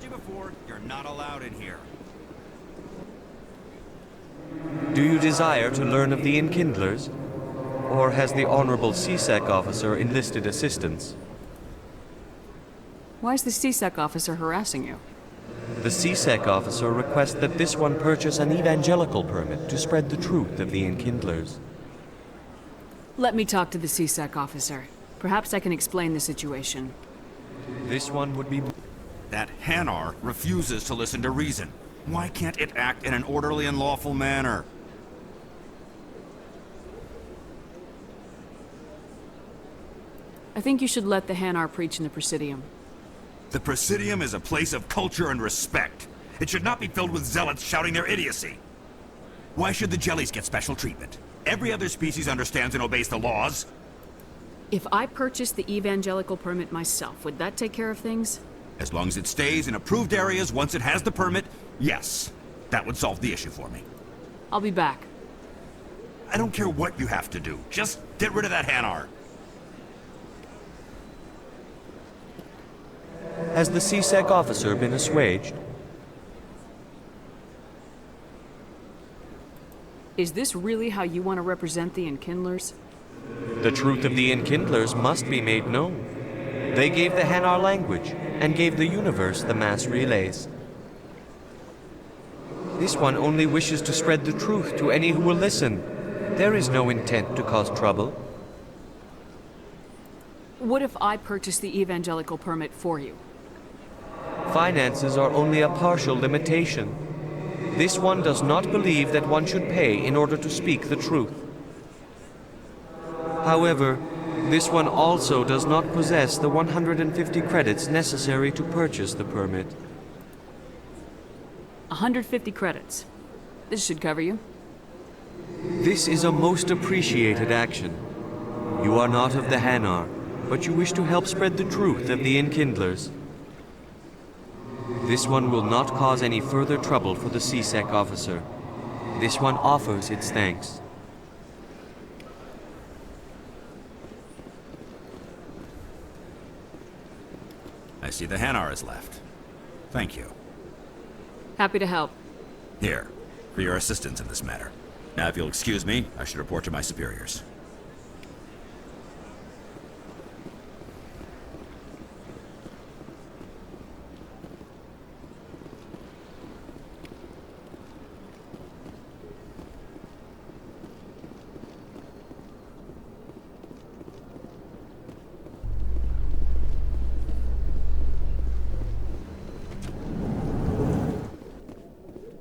Speaker 15: Before, you're not allowed in here.
Speaker 6: Do you desire to learn of the Enkindlers? Or has the Honorable CSEC officer enlisted assistance?
Speaker 3: Why is the CSEC officer harassing you?
Speaker 6: The CSEC officer requests that this one purchase an evangelical permit to spread the truth of the Enkindlers.
Speaker 3: Let me talk to the CSEC officer. Perhaps I can explain the situation.
Speaker 6: This one would be...
Speaker 15: That Hanar refuses to listen to reason. Why can't it act in an orderly and lawful manner?
Speaker 3: I think you should let the Hanar preach in the Presidium.
Speaker 15: The Presidium is a place of culture and respect. It should not be filled with zealots shouting their idiocy. Why should the Jellies get special treatment? Every other species understands and obeys the laws.
Speaker 3: If I purchased the evangelical permit myself, would that take care of things?
Speaker 15: As long as it stays in approved areas once it has the permit, yes. That would solve the issue for me.
Speaker 3: I'll be back.
Speaker 15: I don't care what you have to do. Just get rid of that Hanar.
Speaker 6: Has the CSEC officer been assuaged?
Speaker 3: Is this really how you want to represent the Enkindlers?
Speaker 6: The truth of the Enkindlers must be made known. They gave the Hanar language, and gave the universe the mass relays. This one only wishes to spread the truth to any who will listen. There is no intent to cause trouble.
Speaker 3: What if I purchased the evangelical permit for you?
Speaker 6: Finances are only a partial limitation. This one does not believe that one should pay in order to speak the truth. However, this one also does not possess the 150 credits necessary to purchase the permit.
Speaker 3: 150 credits. This should cover you.
Speaker 6: This is a most appreciated action. You are not of the Hanar, but you wish to help spread the truth of the Enkindlers. This one will not cause any further trouble for the CSEC officer. This one offers its thanks.
Speaker 15: I see the Hanar is left. Thank you.
Speaker 3: Happy to help.
Speaker 15: Here, for your assistance in this matter. Now, if you'll excuse me, I should report to my superiors.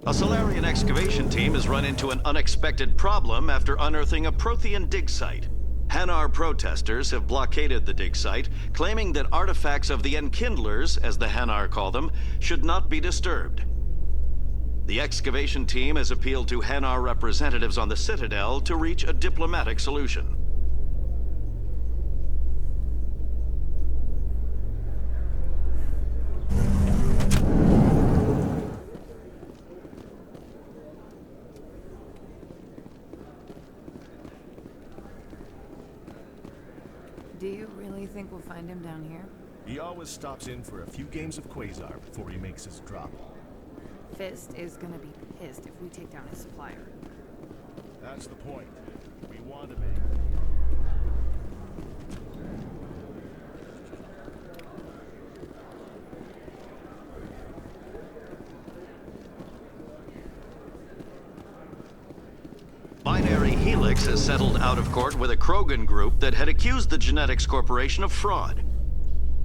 Speaker 22: A Solarian excavation team has run into an unexpected problem after unearthing a Prothean dig site. Hanar protesters have blockaded the dig site, claiming that artifacts of the Enkindlers, as the Hanar call them, should not be disturbed. The excavation team has appealed to Hanar representatives on the Citadel to reach a diplomatic solution.
Speaker 17: Do you really think we'll find him down here?
Speaker 18: He always stops in for a few games of Quasar before he makes his drop.
Speaker 17: Fist is gonna be pissed if we take down his supplier.
Speaker 18: That's the point. We want to make.
Speaker 22: Binary Helix has settled out of court with a Krogan group that had accused the Genetics Corporation of fraud.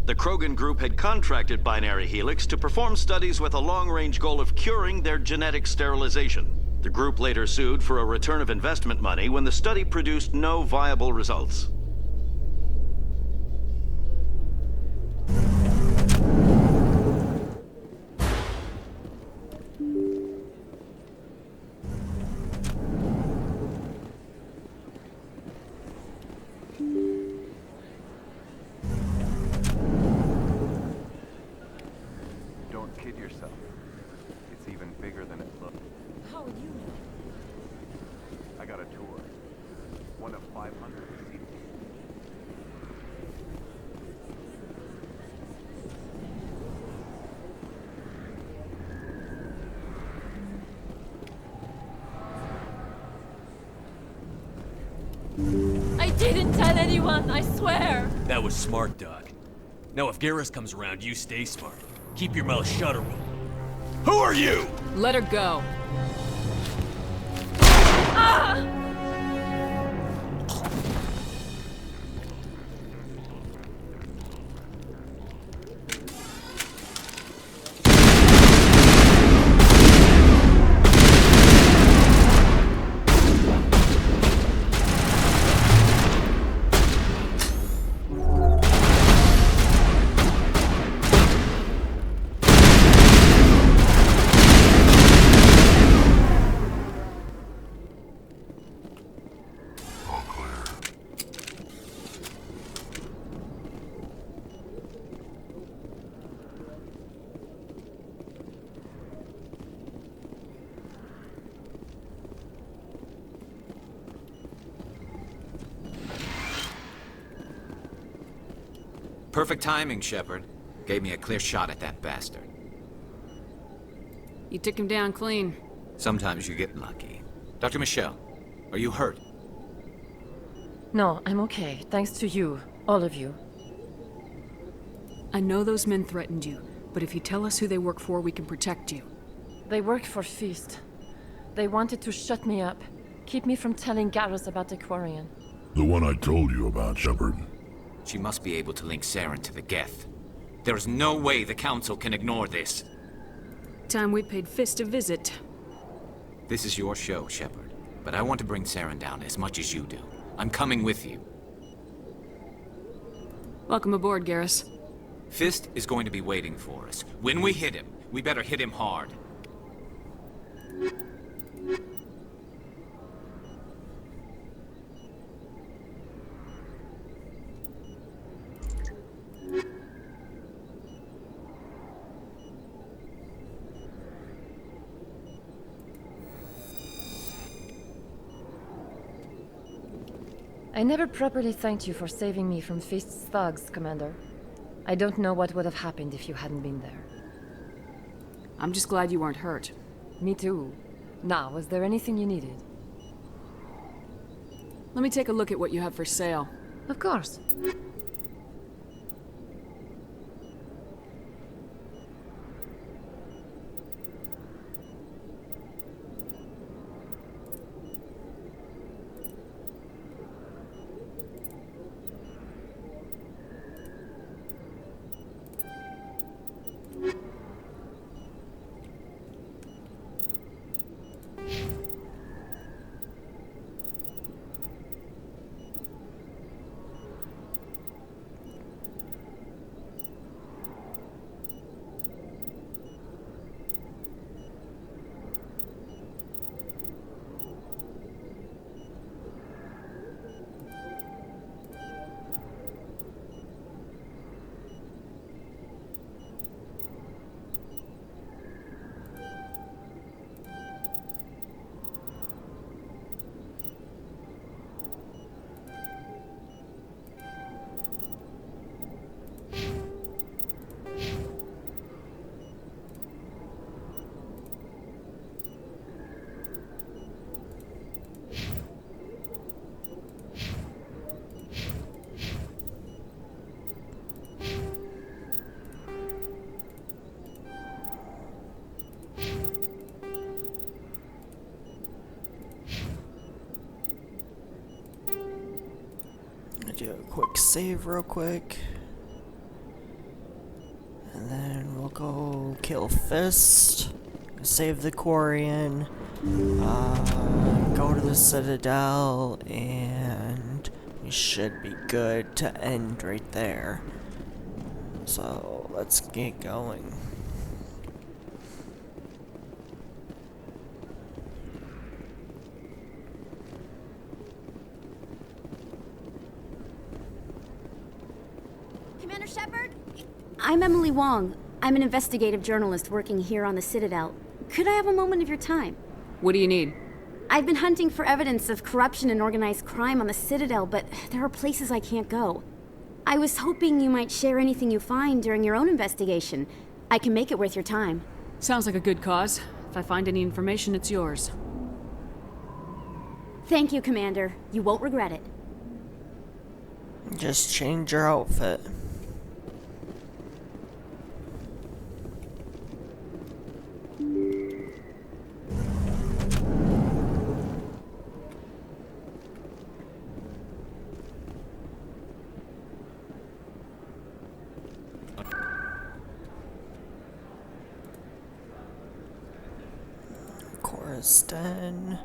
Speaker 22: The Krogan group had contracted Binary Helix to perform studies with a long-range goal of curing their genetic sterilization. The group later sued for a return of investment money when the study produced no viable results.
Speaker 5: Don't kid yourself. It's even bigger than it looks.
Speaker 17: How would you know?
Speaker 5: I got a tour. One of 500 seats.
Speaker 23: I didn't tell anyone, I swear!
Speaker 7: That was smart, Doc. Now if Garrus comes around, you stay smart. Keep your mouth shut or we'll...
Speaker 15: Who are you?
Speaker 3: Let her go.
Speaker 23: Ah!
Speaker 9: Perfect timing, Shepard. Gave me a clear shot at that bastard.
Speaker 3: You took him down clean.
Speaker 9: Sometimes you get lucky. Dr. Michelle, are you hurt?
Speaker 12: No, I'm okay. Thanks to you. All of you.
Speaker 3: I know those men threatened you, but if you tell us who they work for, we can protect you.
Speaker 12: They work for Feast. They wanted to shut me up. Keep me from telling Garrus about the Quarian.
Speaker 13: The one I told you about, Shepard.
Speaker 9: She must be able to link Saren to the Geth. There is no way the Council can ignore this.
Speaker 3: Time we paid Fist a visit.
Speaker 9: This is your show, Shepard. But I want to bring Saren down as much as you do. I'm coming with you.
Speaker 3: Welcome aboard, Garrus.
Speaker 9: Fist is going to be waiting for us. When we hit him, we better hit him hard.
Speaker 12: I never properly thanked you for saving me from Feast's thugs, Commander. I don't know what would have happened if you hadn't been there.
Speaker 3: I'm just glad you weren't hurt.
Speaker 12: Me too. Now, was there anything you needed?
Speaker 3: Let me take a look at what you have for sale.
Speaker 12: Of course.
Speaker 1: Do a quick save real quick. And then we'll go kill Fist. Save the Quarian. Go to the Citadel. And we should be good to end right there. So let's get going.
Speaker 11: Commander Shepard? I'm Emily Wong. I'm an investigative journalist working here on the Citadel. Could I have a moment of your time?
Speaker 3: What do you need?
Speaker 11: I've been hunting for evidence of corruption and organized crime on the Citadel, but there are places I can't go. I was hoping you might share anything you find during your own investigation. I can make it worth your time.
Speaker 3: Sounds like a good cause. If I find any information, it's yours.
Speaker 11: Thank you, Commander. You won't regret it.
Speaker 1: Just change your outfit. Coruscant.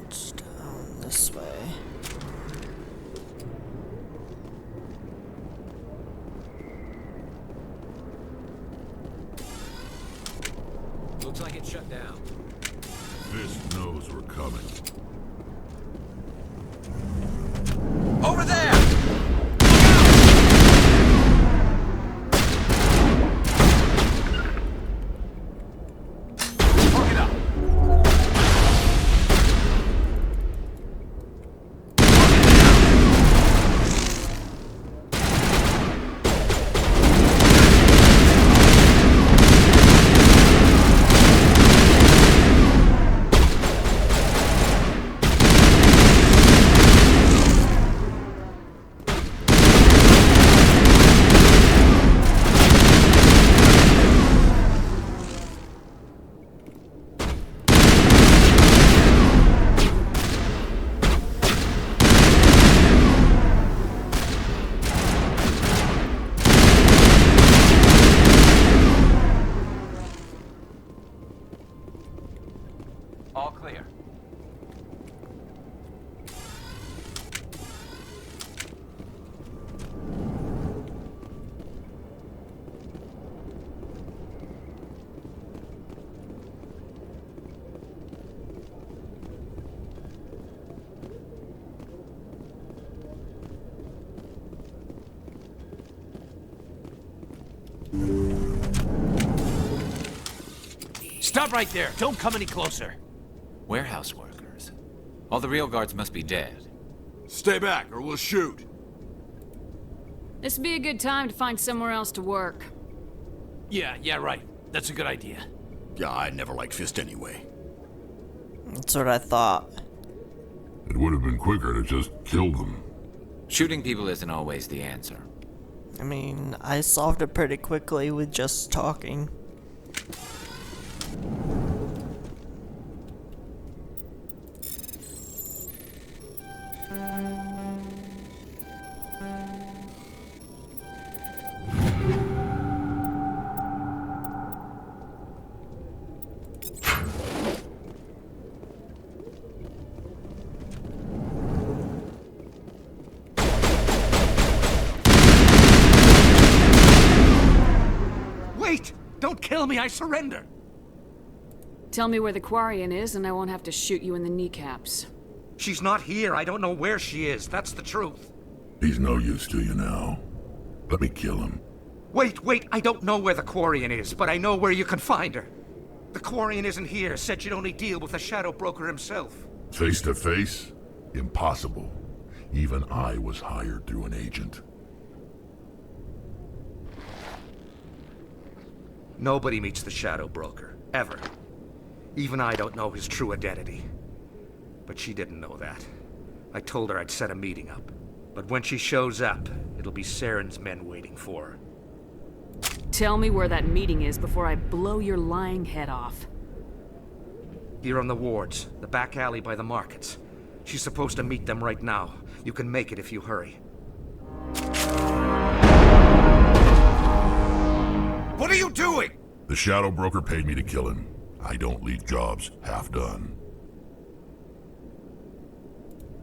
Speaker 1: It's down this way.
Speaker 9: Looks like it's shut down.
Speaker 13: This knows we're coming.
Speaker 9: Over there! Look it up! All clear.
Speaker 2: Stop right there. Don't come any closer.
Speaker 9: Warehouse workers. All the real guards must be dead.
Speaker 15: Stay back, or we'll shoot.
Speaker 3: This would be a good time to find somewhere else to work.
Speaker 2: Yeah, right. That's a good idea.
Speaker 15: Yeah, I never liked Fist anyway.
Speaker 1: That's what I thought.
Speaker 13: It would have been quicker to just kill them.
Speaker 9: Shooting people isn't always the answer.
Speaker 1: I mean, I solved it pretty quickly with just talking.
Speaker 2: Wait! Don't kill me, I surrender!
Speaker 3: Tell me where the Quarian is and I won't have to shoot you in the kneecaps.
Speaker 5: She's not here. I don't know where she is. That's the truth.
Speaker 13: He's no use to you now. Let me kill him.
Speaker 5: Wait. I don't know where the Quarian is, but I know where you can find her. The Quarian isn't here. Said you'd only deal with the Shadow Broker himself.
Speaker 13: Face to face? Impossible. Even I was hired through an agent.
Speaker 5: Nobody meets the Shadow Broker. Ever. Even I don't know his true identity. But she didn't know that. I told her I'd set a meeting up. But when she shows up, it'll be Saren's men waiting for her.
Speaker 3: Tell me where that meeting is before I blow your lying head off.
Speaker 5: Here on the wards, the back alley by the markets. She's supposed to meet them right now. You can make it if you hurry.
Speaker 15: What are you doing?
Speaker 13: The Shadow Broker paid me to kill him. I don't leave jobs half done.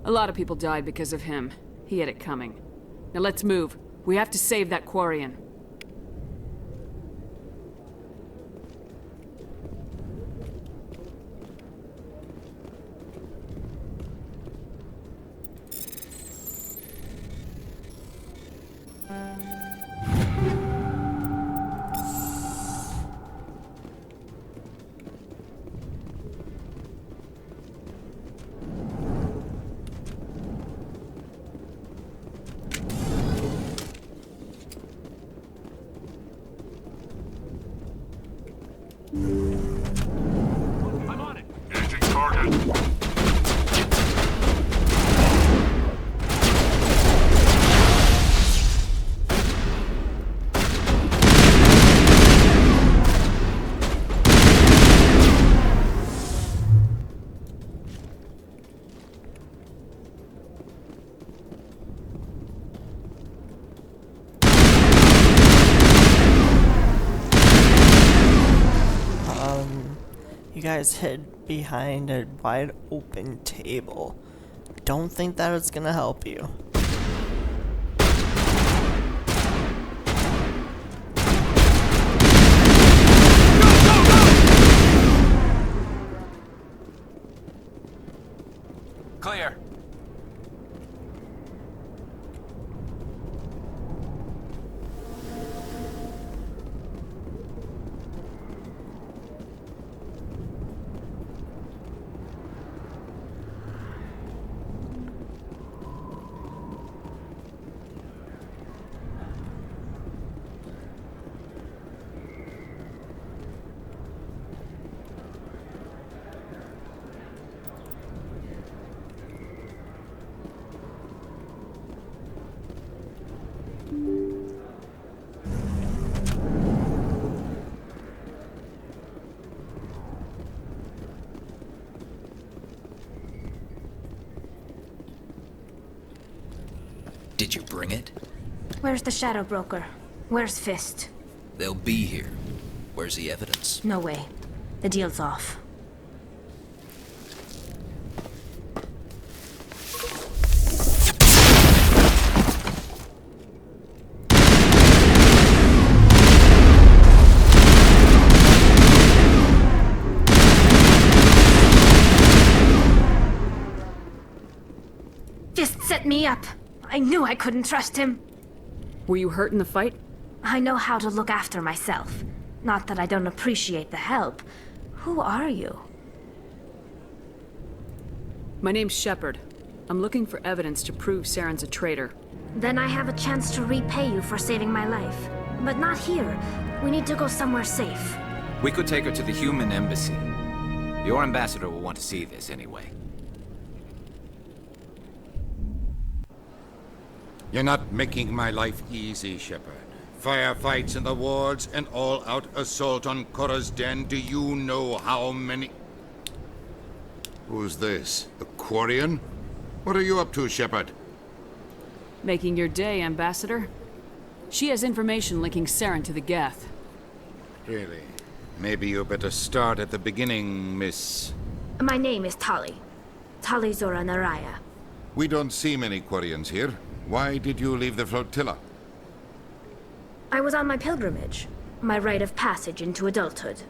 Speaker 3: A lot of people died because of him. He had it coming. Now let's move. We have to save that Quarian.
Speaker 2: I'm on it.
Speaker 13: Engaging target.
Speaker 1: You guys hid behind a wide open table. Don't think that it's gonna help you.
Speaker 9: Clear.
Speaker 10: Did you bring it?
Speaker 11: Where's the Shadow Broker? Where's Fist?
Speaker 10: They'll be here. Where's the evidence?
Speaker 11: No way. The deal's off.
Speaker 14: set me up. I knew I couldn't trust him.
Speaker 3: Were you hurt in the fight?
Speaker 14: I know how to look after myself. Not that I don't appreciate the help. Who are you?
Speaker 3: My name's Shepard. I'm looking for evidence to prove Saren's a traitor.
Speaker 14: Then I have a chance to repay you for saving my life. But not here. We need to go somewhere safe.
Speaker 9: We could take her to the human embassy. Your ambassador will want to see this anyway.
Speaker 15: You're not making my life easy, Shepard. Firefights in the wards, an all-out assault on Korra's den. Do you know how many... Who's this? The Quarian? What are you up to, Shepard?
Speaker 3: Making your day, Ambassador. She has information linking Saren to the Geth.
Speaker 15: Really? Maybe you better start at the beginning, Miss...
Speaker 14: My name is Tali. Tali Zora Naraya.
Speaker 15: We don't see many Quarians here. Why did you leave the flotilla?
Speaker 14: I was on my pilgrimage. My rite of passage into adulthood.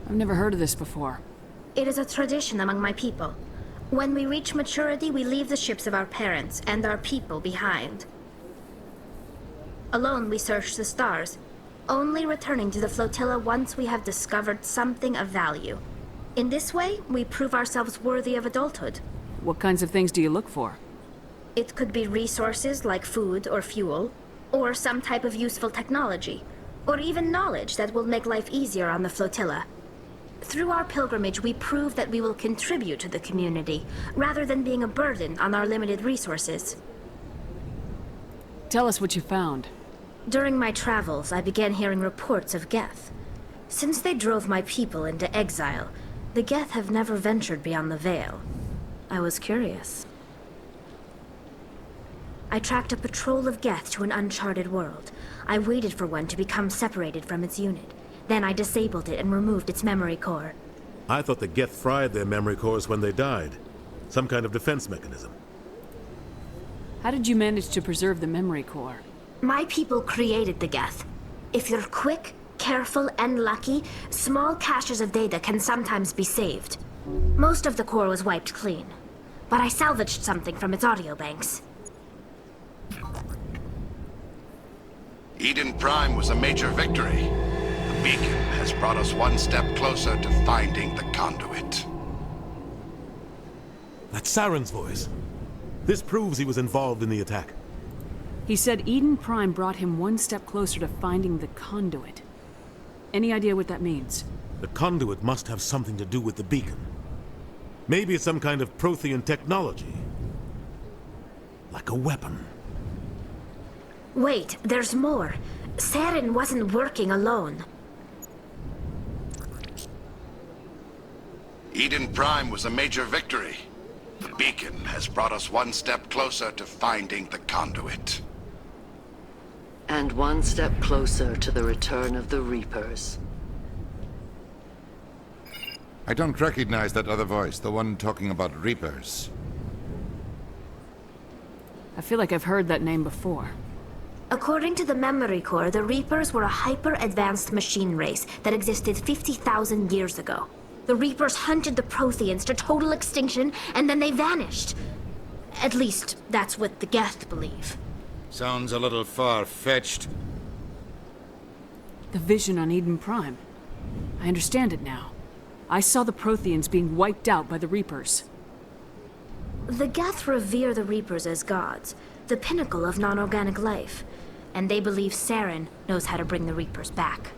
Speaker 3: I've never heard of this before.
Speaker 14: It is a tradition among my people. When we reach maturity, we leave the ships of our parents and our people behind. Alone, we search the stars, only returning to the flotilla once we have discovered something of value. In this way, we prove ourselves worthy of adulthood.
Speaker 3: What kinds of things do you look for?
Speaker 14: It could be resources like food or fuel, or some type of useful technology, or even knowledge that will make life easier on the flotilla. Through our pilgrimage, we prove that we will contribute to the community, rather than being a burden on our limited resources.
Speaker 3: Tell us what you found.
Speaker 14: During my travels, I began hearing reports of Geth. Since they drove my people into exile, the Geth have never ventured beyond the Veil. I was curious. I tracked a patrol of Geth to an uncharted world. I waited for one to become separated from its unit. Then I disabled it and removed its memory core.
Speaker 18: I thought the Geth fried their memory cores when they died. Some kind of defense mechanism.
Speaker 3: How did you manage to preserve the memory core?
Speaker 14: My people created the Geth. If you're quick, careful, and lucky, small caches of data can sometimes be saved. Most of the core was wiped clean, but I salvaged something from its audio banks.
Speaker 19: Eden Prime was a major victory. The beacon has brought us one step closer to finding the conduit.
Speaker 18: That's Saren's voice. This proves he was involved in the attack.
Speaker 3: He said Eden Prime brought him one step closer to finding the conduit. Any idea what that means?
Speaker 18: The conduit must have something to do with the beacon. Maybe it's some kind of Prothean technology. Like a weapon.
Speaker 14: Wait, there's more. Saren wasn't working alone.
Speaker 19: Eden Prime was a major victory. The beacon has brought us one step closer to finding the conduit.
Speaker 20: And one step closer to the return of the Reapers.
Speaker 15: I don't recognize that other voice, the one talking about Reapers.
Speaker 3: I feel like I've heard that name before.
Speaker 14: According to the memory core, the Reapers were a hyper-advanced machine race that existed 50,000 years ago. The Reapers hunted the Protheans to total extinction, and then they vanished. At least, that's what the Geth believe.
Speaker 15: Sounds a little far-fetched.
Speaker 3: The vision on Eden Prime. I understand it now. I saw the Protheans being wiped out by the Reapers.
Speaker 14: The Geth revere the Reapers as gods, the pinnacle of non-organic life. And they believe Saren knows how to bring the Reapers back.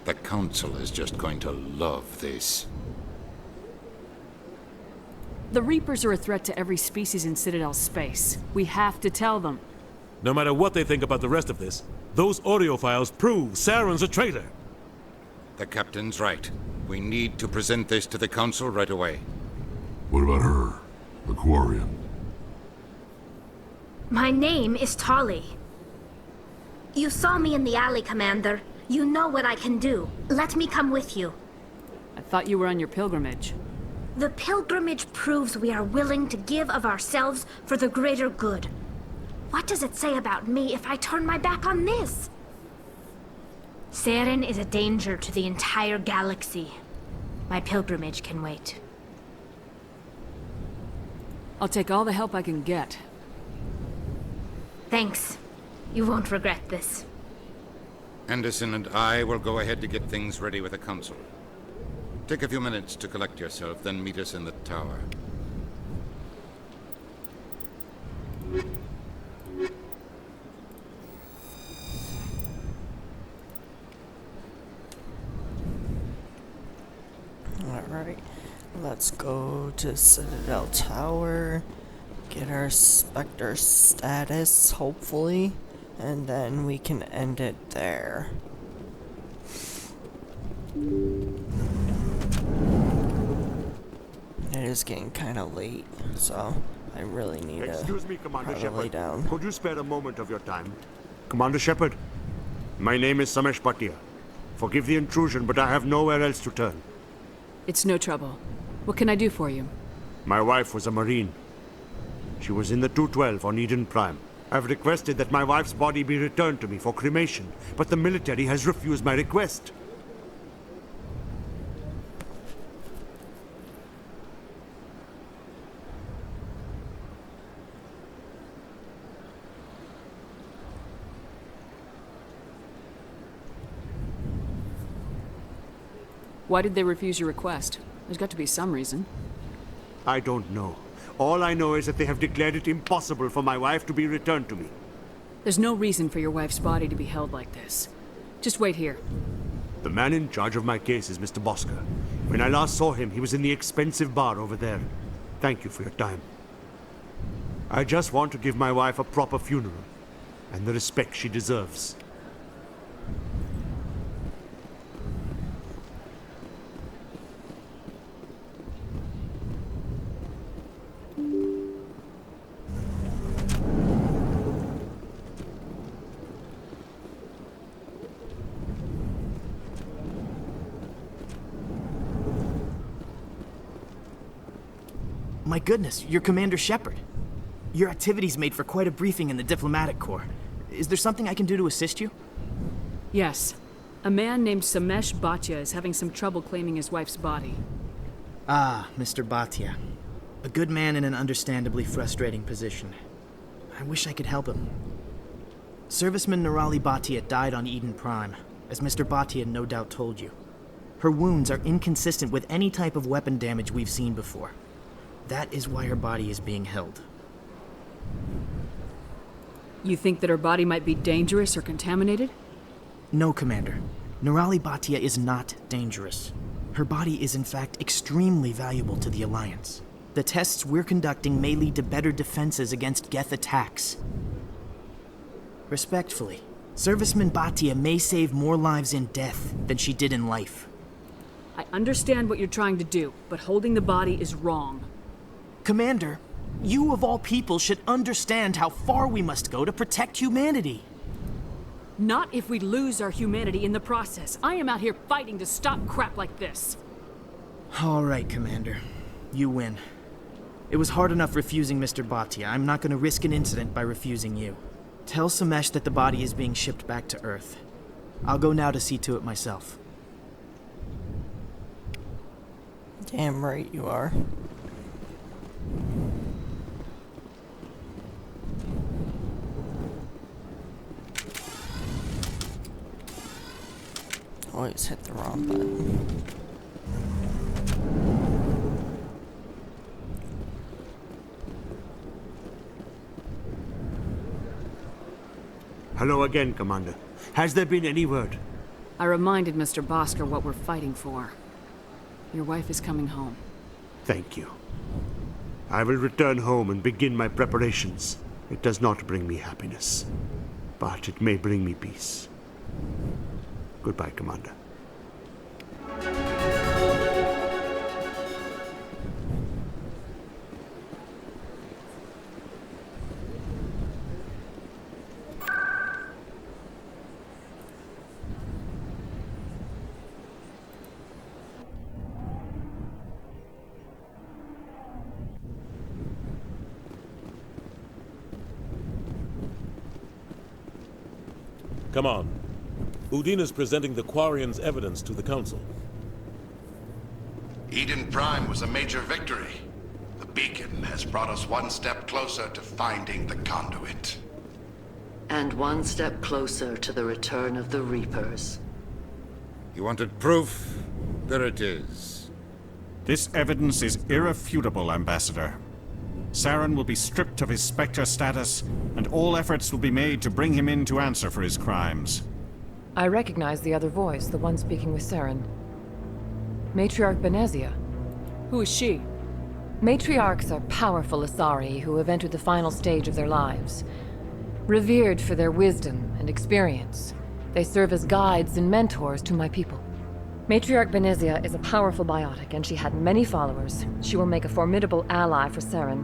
Speaker 15: The Council is just going to love this.
Speaker 3: The Reapers are a threat to every species in Citadel space. We have to tell them.
Speaker 18: No matter what they think about the rest of this, those audio files prove Saren's a traitor.
Speaker 15: The Captain's right. We need to present this to the Council right away.
Speaker 13: What about her? The Quarian?
Speaker 14: My name is Tali. You saw me in the alley, Commander. You know what I can do. Let me come with you.
Speaker 3: I thought you were on your pilgrimage.
Speaker 14: The pilgrimage proves we are willing to give of ourselves for the greater good. What does it say about me if I turn my back on this? Saren is a danger to the entire galaxy. My pilgrimage can wait.
Speaker 3: I'll take all the help I can get.
Speaker 14: Thanks. You won't regret this.
Speaker 15: Anderson and I will go ahead to get things ready with the council. Take a few minutes to collect yourself, then meet us in the tower.
Speaker 1: Alright, let's go to Citadel Tower, get our Spectre status, hopefully, and then we can end it there. It is getting kind of late, so I really need
Speaker 4: Excuse me, Commander
Speaker 1: lay
Speaker 4: Shepard.
Speaker 1: down.
Speaker 4: Could you spare a moment of your time? Commander Shepard, my name is Samesh Bhatia. Forgive the intrusion, but I have nowhere else to turn.
Speaker 3: It's no trouble. What can I do for you?
Speaker 4: My wife was a Marine. She was in the 212 on Eden Prime. I've requested that my wife's body be returned to me for cremation, but the military has refused my request.
Speaker 3: Why did they refuse your request? There's got to be some reason.
Speaker 4: I don't know. All I know is that they have declared it impossible for my wife to be returned to me.
Speaker 3: There's no reason for your wife's body to be held like this. Just wait here.
Speaker 4: The man in charge of my case is Mr. Bosker. When I last saw him, he was in the expensive bar over there. Thank you for your time. I just want to give my wife a proper funeral, and the respect she deserves.
Speaker 16: My goodness, you're Commander Shepard. Your activities made for quite a briefing in the Diplomatic Corps. Is there something I can do to assist you?
Speaker 3: Yes. A man named Samesh Bhatia is having some trouble claiming his wife's body.
Speaker 16: Ah, Mr. Bhatia. A good man in an understandably frustrating position. I wish I could help him. Serviceman Nirali Bhatia died on Eden Prime, as Mr. Bhatia no doubt told you. Her wounds are inconsistent with any type of weapon damage we've seen before. That is why her body is being held.
Speaker 3: You think that her body might be dangerous or contaminated?
Speaker 16: No, Commander. Nirali Bhatia is not dangerous. Her body is in fact extremely valuable to the Alliance. The tests we're conducting may lead to better defenses against Geth attacks. Respectfully, Serviceman Bhatia may save more lives in death than she did in life.
Speaker 3: I understand what you're trying to do, but holding the body is wrong.
Speaker 16: Commander, you of all people should understand how far we must go to protect humanity.
Speaker 3: Not if we lose our humanity in the process. I am out here fighting to stop crap like this.
Speaker 16: All right, Commander. You win. It was hard enough refusing Mr. Bhatia. I'm not going to risk an incident by refusing you. Tell Samesh that the body is being shipped back to Earth. I'll go now to see to it myself.
Speaker 1: Damn right you are. Always hit the wrong button.
Speaker 4: Hello again, Commander. Has there been any word?
Speaker 3: I reminded Mr. Bosker what we're fighting for. Your wife is coming home.
Speaker 4: Thank you. I will return home and begin my preparations. It does not bring me happiness, but it may bring me peace. Goodbye, Commander.
Speaker 18: Come on. Udine is presenting the Quarians' evidence to the Council.
Speaker 19: Eden Prime was a major victory. The beacon has brought us one step closer to finding the conduit.
Speaker 20: And one step closer to the return of the Reapers.
Speaker 15: You wanted proof? There it is.
Speaker 6: This evidence is irrefutable, Ambassador. Saren will be stripped of his Spectre status, and all efforts will be made to bring him in to answer for his crimes.
Speaker 12: I recognize the other voice, the one speaking with Saren. Matriarch Benezia.
Speaker 3: Who is she?
Speaker 12: Matriarchs are powerful Asari who have entered the final stage of their lives. Revered for their wisdom and experience, they serve as guides and mentors to my people. Matriarch Benezia is a powerful biotic, and she had many followers. She will make a formidable ally for Saren.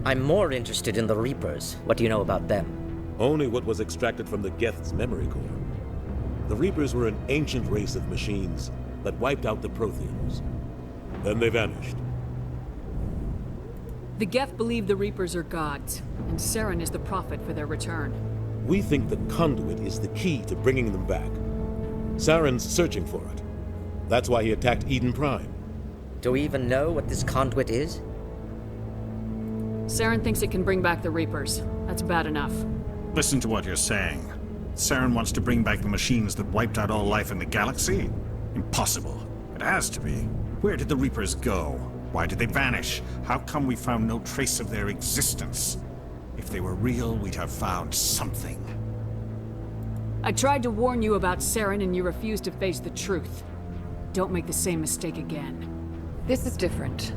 Speaker 8: I'm more interested in the Reapers. What do you know about them?
Speaker 18: Only what was extracted from the Geth's memory core. The Reapers were an ancient race of machines that wiped out the Protheans. Then they vanished.
Speaker 3: The Geth believe the Reapers are gods, and Saren is the prophet for their return.
Speaker 18: We think the conduit is the key to bringing them back. Saren's searching for it. That's why he attacked Eden Prime.
Speaker 8: Do we even know what this conduit is?
Speaker 3: Saren thinks it can bring back the Reapers. That's bad enough.
Speaker 6: Listen to what you're saying. Saren wants to bring back the machines that wiped out all life in the galaxy? Impossible. It has to be. Where did the Reapers go? Why did they vanish? How come we found no trace of their existence? If they were real, we'd have found something.
Speaker 3: I tried to warn you about Saren and you refused to face the truth. Don't make the same mistake again.
Speaker 12: This is different.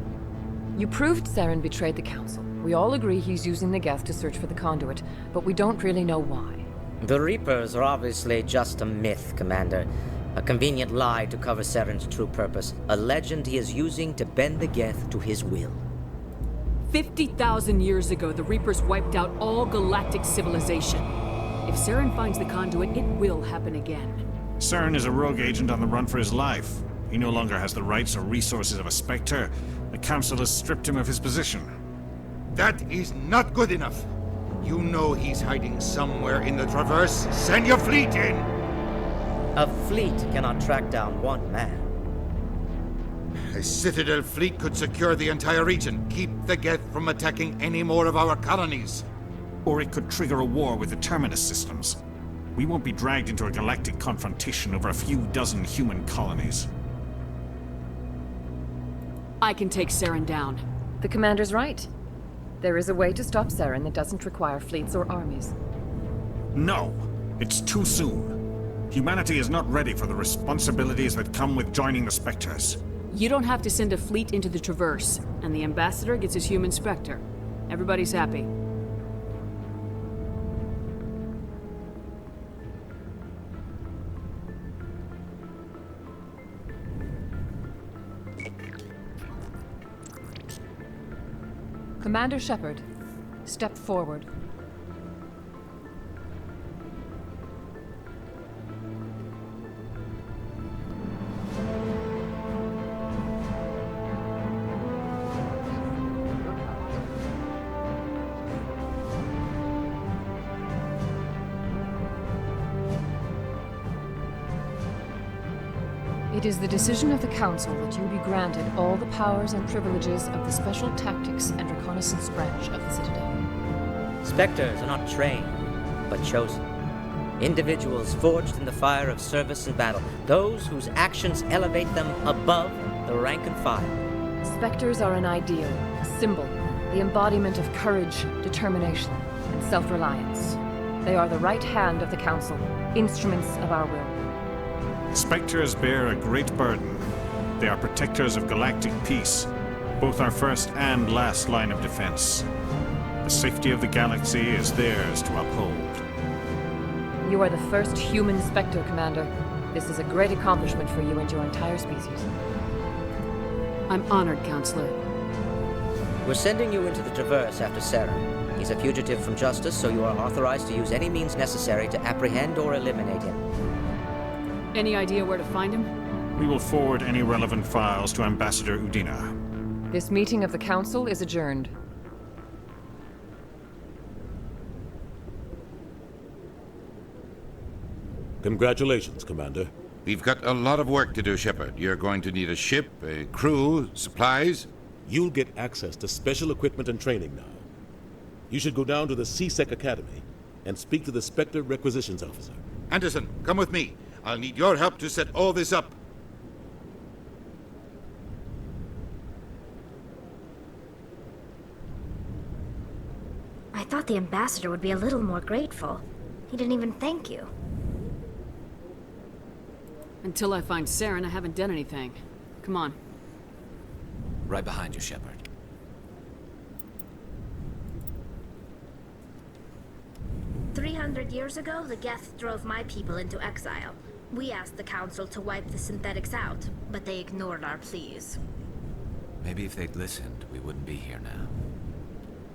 Speaker 12: You proved Saren betrayed the Council. We all agree he's using the Geth to search for the conduit, but we don't really know why.
Speaker 8: The Reapers are obviously just a myth, Commander. A convenient lie to cover Saren's true purpose. A legend he is using to bend the Geth to his will.
Speaker 3: 50,000 years ago, the Reapers wiped out all galactic civilization. If Saren finds the conduit, it will happen again.
Speaker 6: Saren is a rogue agent on the run for his life. He no longer has the rights or resources of a Spectre. The Council has stripped him of his position.
Speaker 15: That is not good enough. You know he's hiding somewhere in the Traverse. Send your fleet in!
Speaker 8: A fleet cannot track down one man.
Speaker 15: A Citadel fleet could secure the entire region, keep the Geth from attacking any more of our colonies.
Speaker 6: Or it could trigger a war with the Terminus systems. We won't be dragged into a galactic confrontation over a few dozen human colonies.
Speaker 3: I can take Saren down.
Speaker 12: The Commander's right. There is a way to stop Saren that doesn't require fleets or armies.
Speaker 6: No! It's too soon. Humanity is not ready for the responsibilities that come with joining the Spectres.
Speaker 3: You don't have to send a fleet into the Traverse, and the Ambassador gets his human Spectre. Everybody's happy.
Speaker 12: Commander Shepard, step forward. It is the decision of the Council that you be granted all the powers and privileges of the Special Tactics and Reconnaissance branch of the Citadel.
Speaker 8: Spectres are not trained, but chosen. Individuals forged in the fire of service and battle. Those whose actions elevate them above the rank and file.
Speaker 12: Spectres are an ideal, a symbol, the embodiment of courage, determination, and self-reliance. They are the right hand of the Council, instruments of our will.
Speaker 6: Spectres bear a great burden. They are protectors of galactic peace, both our first and last line of defense. The safety of the galaxy is theirs to uphold.
Speaker 12: You are the first human Spectre, Commander. This is a great accomplishment for you and your entire species.
Speaker 3: I'm honored, Counselor.
Speaker 8: We're sending you into the Traverse after Saren. He's a fugitive from justice, so you are authorized to use any means necessary to apprehend or eliminate him.
Speaker 3: Any idea where to find him?
Speaker 6: We will forward any relevant files to Ambassador Udina.
Speaker 12: This meeting of the Council is adjourned.
Speaker 18: Congratulations, Commander.
Speaker 15: We've got a lot of work to do, Shepard. You're going to need a ship, a crew, supplies.
Speaker 18: You'll get access to special equipment and training now. You should go down to the CSEC Academy and speak to the Spectre Requisitions Officer.
Speaker 15: Anderson, come with me. I'll need your help to set all this up.
Speaker 14: I thought the ambassador would be a little more grateful. He didn't even thank you.
Speaker 3: Until I find Saren, I haven't done anything. Come on.
Speaker 9: Right behind you, Shepard.
Speaker 14: "300 years ago, the Geth drove my people into exile. We asked the Council to wipe the synthetics out, but they ignored our pleas.
Speaker 9: Maybe if they'd listened, we wouldn't be here now.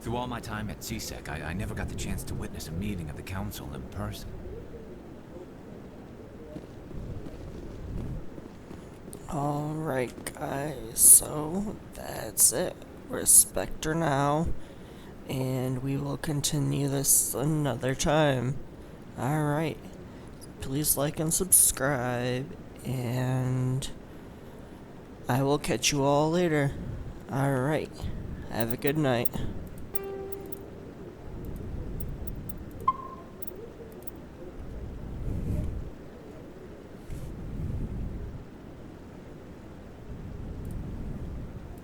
Speaker 9: Through all my time at CSEC, I never got the chance to witness a meeting of the Council in person.
Speaker 1: Alright guys, so that's it. We're Spectre now, and we will continue this another time. Alright, please like and subscribe, and I will catch you all later. Alright, have a good night.